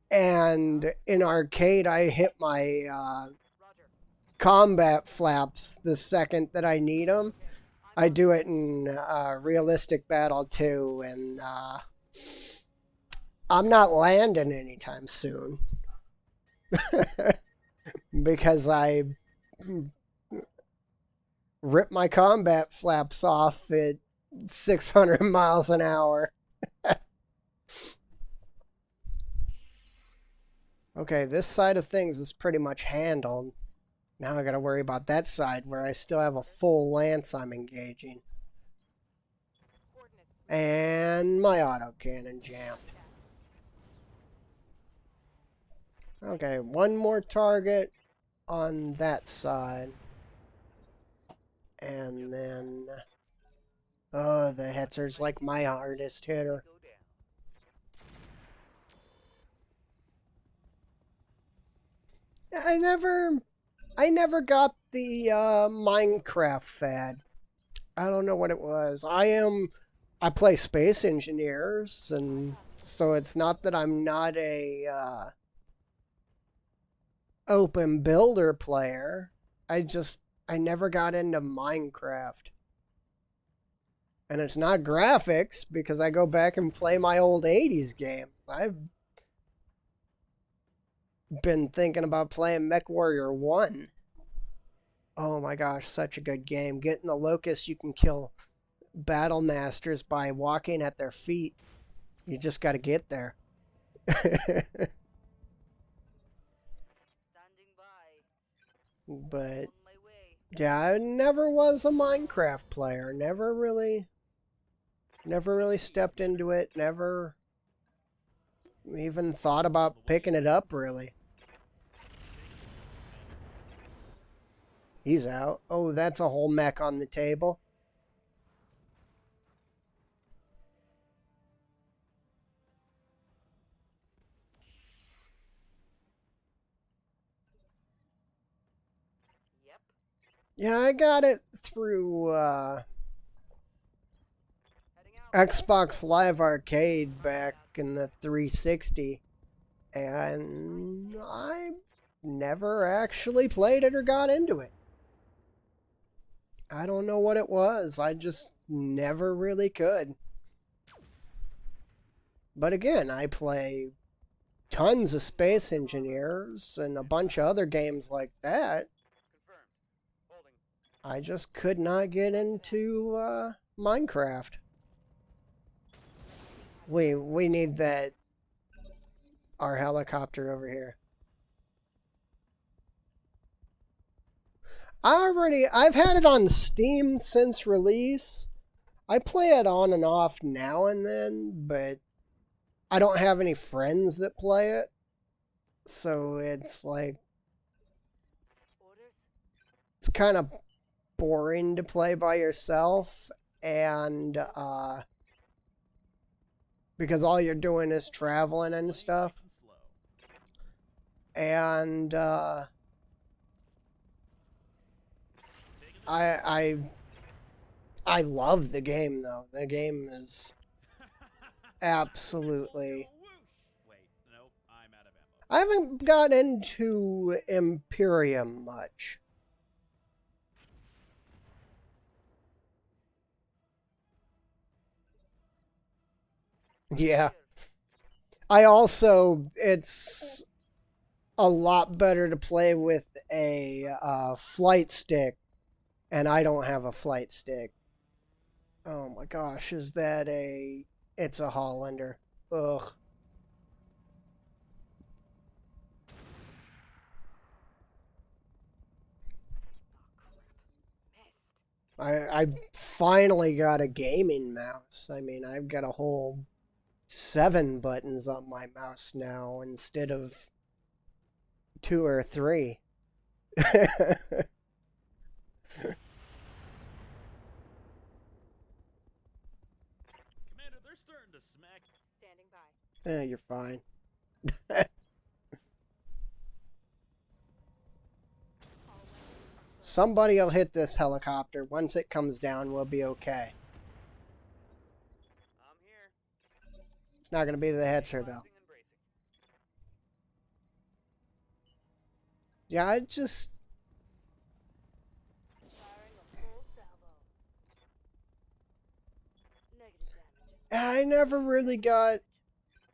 And in arcade, I hit my Roger. combat flaps the second that I need them. I do it in realistic battle too, and I'm not landing anytime soon because I rip my combat flaps off at 600 miles an hour. Okay, this side of things is pretty much handled. Now I gotta worry about that side where I still have a full lance I'm engaging. Coordinates. And my autocannon jammed. Okay, one more target on that side. And then... Oh, the Hetzer's like my hardest hitter. Go down. I never got the Minecraft fad. I don't know what it was. I play Space Engineers, and so it's not that I'm not a open builder player. I never got into Minecraft. And it's not graphics, because I go back and play my old 80s game. I've been thinking about playing MechWarrior 1. Oh my gosh, such a good game. Getting the Locust, you can kill Battle Masters by walking at their feet. You just gotta get there. Standing by. But, On my way. yeah, I never was a Minecraft player. Never really stepped into it. Never even thought about picking it up, really. He's out. Oh, that's a whole mech on the table. Yep. Yeah, I got it through Heading out. Xbox Live Arcade back in the 360. And I never actually played it or got into it. I don't know what it was. I just never really could. But again, I play tons of Space Engineers and a bunch of other games like that. Confirmed. Holding. I just could not get into Minecraft. We need that our helicopter over here. I've had it on Steam since release. I play it on and off now and then, but I don't have any friends that play it. So it's like, Orders. it's kind of boring to play by yourself, and because all you're doing is traveling and stuff. And I love the game though. The game is absolutely. Wait, nope, I'm out of ammo. I haven't got into Imperium much. Yeah. It's a lot better to play with a flight stick, and I don't have a flight stick. Oh my gosh, is that it's a Hollander. Ugh. I finally got a gaming mouse. I mean, I've got a whole 7 buttons on my mouse now instead of 2 or 3. Commander, they're starting to smack. Standing by. You're fine. All weapons are Somebody will hit this helicopter. Once it comes down, we'll be okay. I'm here. It's not going to be the Hetzer, though. Boxing and bracing. Yeah, I just... firing a full salvo. Negative damage. I never really got...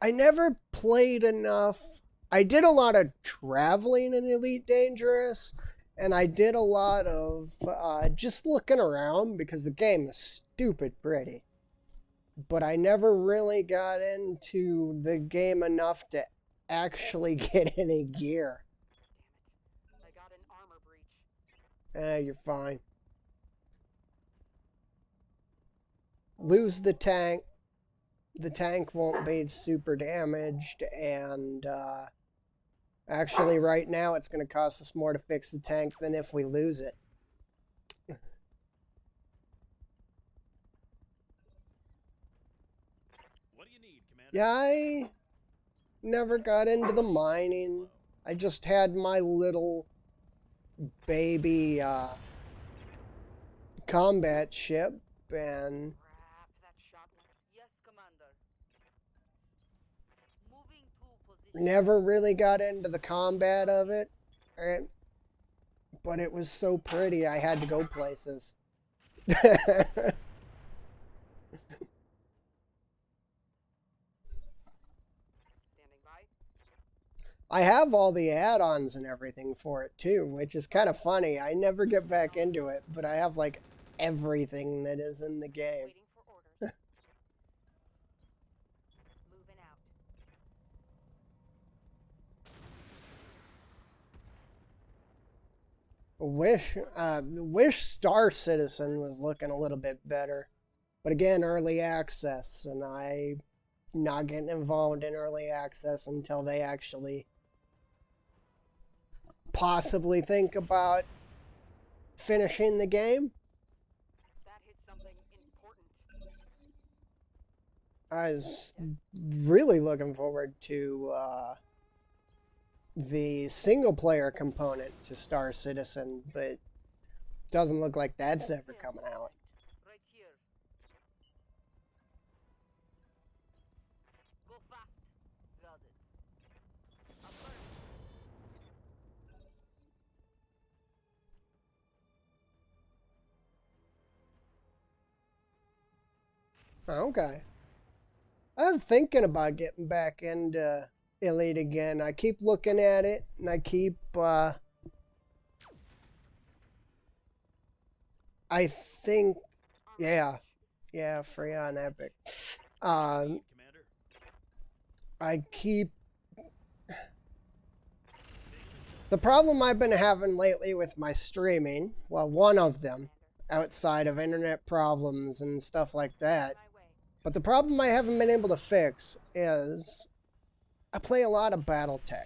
I never played enough. I did a lot of traveling in Elite Dangerous, and I did a lot of just looking around because the game is stupid pretty. But I never really got into the game enough to actually get any gear. Damn it. I got an armor breach. You're fine. Lose the tank. The tank won't be super damaged, and actually right now it's going to cost us more to fix the tank than if we lose it. What do you need, Commander? Yeah, I never got into the mining. I just had my little baby combat ship, and Crap, that shot went. Yes, Commander. Moving to position. never really got into the combat of it. But it was so pretty, I had to go places. Standing by. I have all the add-ons and everything for it too, which is kind of funny. I never get back into it, but I have like everything that is in the game. Waiting for orders. Moving out. Wish Star Citizen was looking a little bit better, but again, early access, and I'm not getting involved in early access until they actually possibly think about finishing the game. That hit something important. I was really looking forward to the single player component to Star Citizen, but doesn't look like that's ever coming out. Right here. Go fast. Got it. Affirm. Okay. I'm thinking about getting back into Elite again. I keep looking at it, and I keep, I think, yeah, free on Epic. Commander. I keep... The problem I've been having lately with my streaming, well, one of them, outside of internet problems and stuff like that, My way. but the problem I haven't been able to fix is I play a lot of battletech.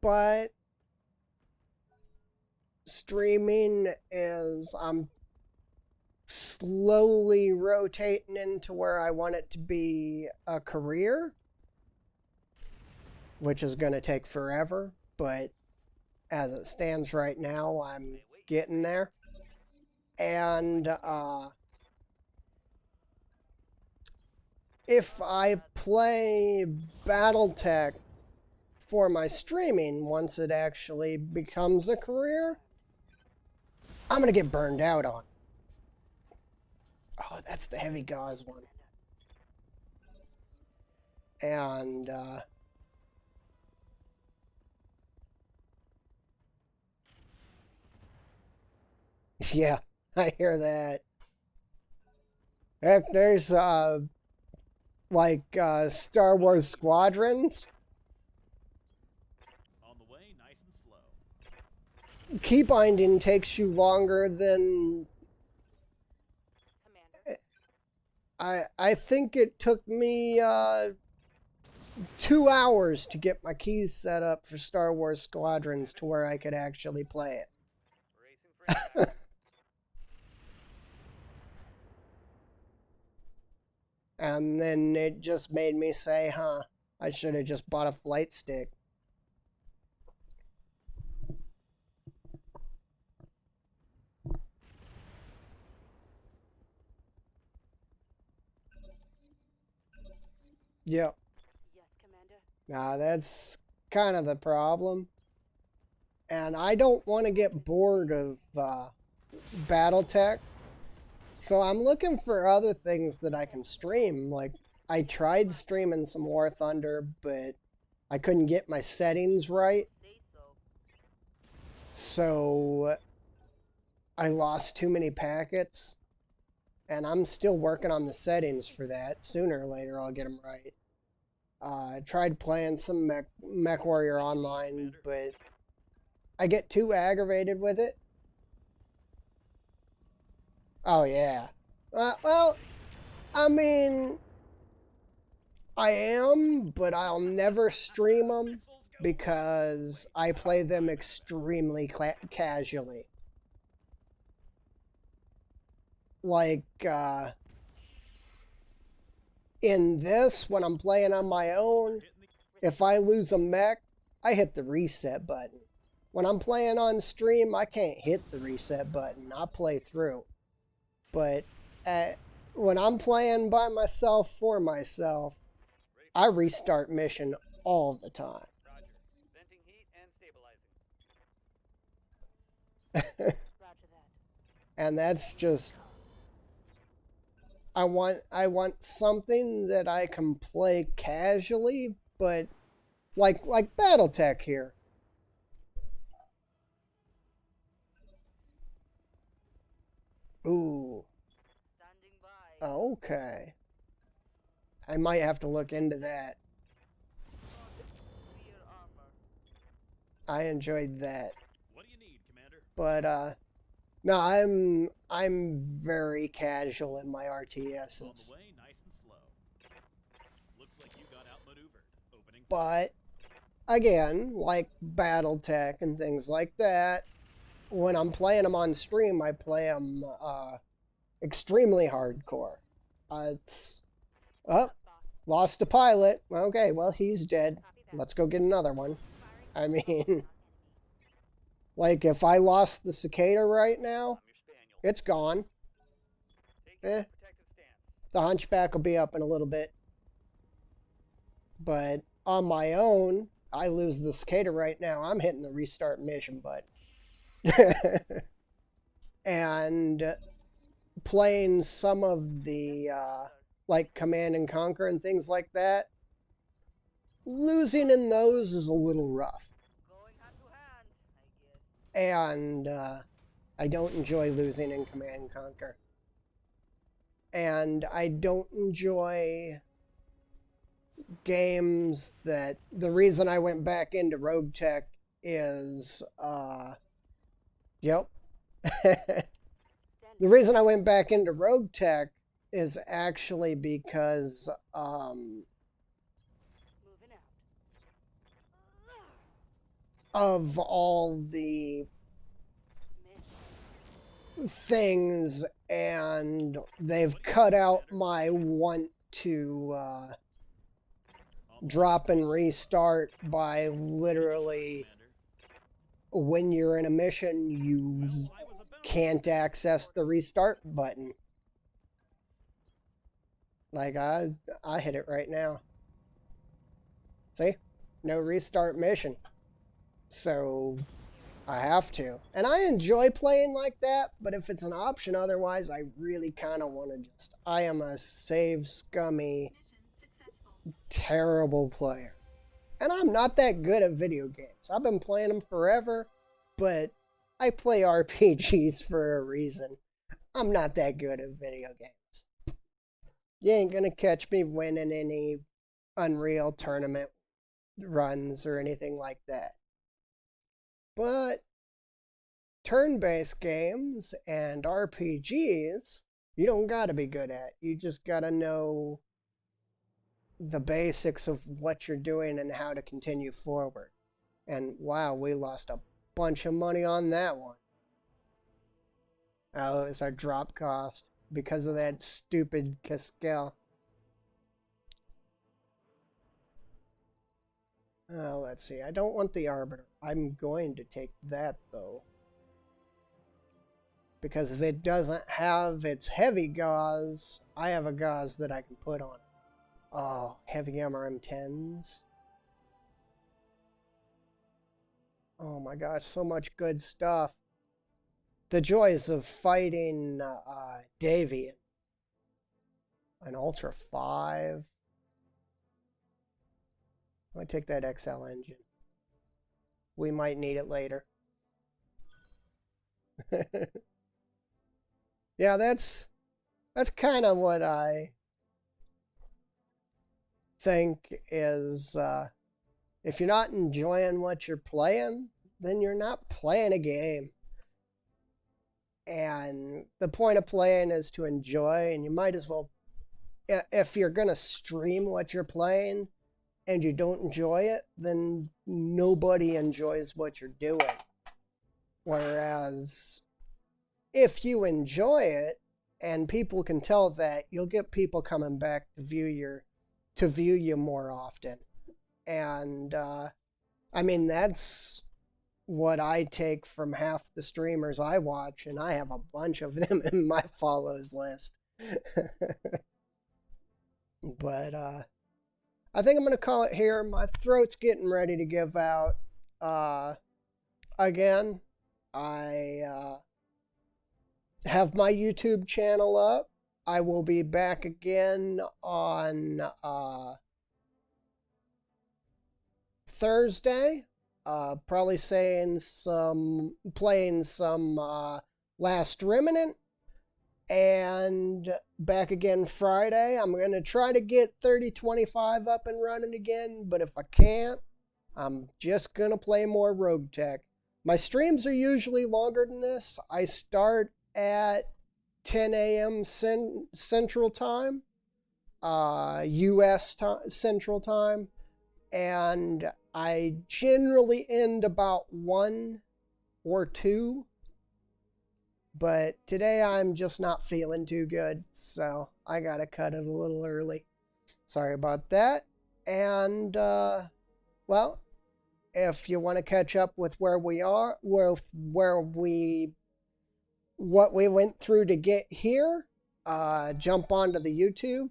But streaming is, I'm slowly rotating into where I want it to be a career, which is going to take forever, but as it stands right now, I'm getting there. And if I play battletech for my streaming, once it actually becomes a career, I'm going to get burned out on. Oh, that's the heavy gauze one. And yeah, I hear that. Heck, there's like Star Wars Squadrons. On the way, nice and slow. key binding takes you longer than Commander. I think it took me 2 hours to get my keys set up for Star Wars Squadrons to where I could actually play it. Racing for impact. And then it just made me say, huh, I should have just bought a flight stick. Yep. Yes, Commander. Now that's kind of the problem. And I don't want to get bored of battletech. So I'm looking for other things that I can stream. Like, I tried streaming some War Thunder, but I couldn't get my settings right. Say so. So I lost too many packets. And I'm still working on the settings for that. Sooner or later, I'll get them right. I tried playing some Mech Warrior Online, but I get too aggravated with it. Oh, yeah. Well, I mean, I am, but I'll never stream them because I play them extremely casually. Like, in this, when I'm playing on my own, if I lose a mech, I hit the reset button. When I'm playing on stream, I can't hit the reset button. I play through. But when I'm playing by myself, for myself, I restart mission all the time. Roger. Venting heat and stabilizing. Roger that. And that's just... I want something that I can play casually, but like BattleTech here. Ooh. Standing by. Okay. I might have to look into that. Clear armor. I enjoyed that. What do you need, Commander? But no, I'm very casual in my On RTSs. the way, nice and slow. Looks like you got outmaneuvered. Opening. But again, like BattleTech and things like that, when I'm playing them on stream, I play them extremely hardcore. It's lost a pilot. Okay, well, he's dead. Copy that. Let's go get another one. Firing. I mean, Enemy. like if I lost the cicada right now, I'm your spaniel. it's gone. Taking Eh. a protective stance. The hunchback will be up in a little bit. But on my own, I lose the cicada right now. I'm hitting the restart mission button. And playing some of the like Command and Conquer and things like that, losing in those is a little rough. Going hand to hand, I guess. And I don't enjoy losing in Command and Conquer. And I don't enjoy games that... The reason I went back into Rogue Tech is... Yep. The reason I went back into Rogue Tech is actually because Moving out. of all the Miss. things, and they've cut out my want to drop and restart by literally when you're in a mission, you can't access the restart button. Like I hit it right now. See? No restart mission. So I have to. And I enjoy playing like that, but if it's an option otherwise, I really kind of want to just... I am a save scummy, terrible player. And I'm not that good at video games. I've been playing them forever, but I play RPGs for a reason. I'm not that good at video games. You ain't gonna catch me winning any Unreal tournament runs or anything like that. But turn-based games and RPGs, you don't gotta be good at. You just gotta know the basics of what you're doing and how to continue forward. And wow, we lost a bunch of money on that one. Oh, it's our drop cost because of that stupid Cascal. Let's see. I don't want the Arbiter. I'm going to take that, though. Because if it doesn't have its heavy gauze, I have a gauze that I can put on it. Oh, heavy armor M10s. Oh my gosh, so much good stuff. The joys of fighting Davian. An Ultra 5. I'm going to take that XL engine. We might need it later. Yeah, that's kind of what I think is, if you're not enjoying what you're playing, then you're not playing a game. And the point of playing is to enjoy, and you might as well, if you're going to stream what you're playing and you don't enjoy it, then nobody enjoys what you're doing. Whereas if you enjoy it and people can tell that, you'll get people coming back to view you more often. And I mean, that's what I take from half the streamers I watch, and I have a bunch of them in my follows list. But I think I'm going to call it here. My throat's getting ready to give out. Again, I have my YouTube channel up. I will be back again on Thursday. Probably playing some Last Remnant, and back again Friday. I'm going to try to get 3025 up and running again, but if I can't, I'm just going to play more Rogue Tech. My streams are usually longer than this. I start at 10 a.m. Central Time, U.S. Central Time, and I generally end about 1 or 2, but today I'm just not feeling too good, so I gotta cut it a little early. Sorry about that. And, well, if you want to catch up with where we are, what we went through to get here, jump onto the YouTube.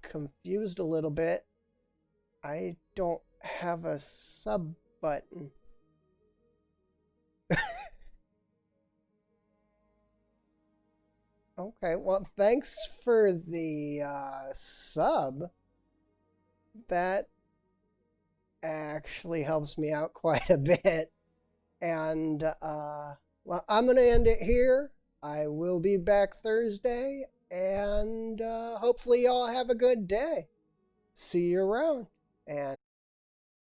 Confused a little bit. I don't have a sub button. Okay, well, thanks for the sub. That actually helps me out quite a bit. And, well, I'm going to end it here. I will be back Thursday, and hopefully y'all have a good day. See you around. And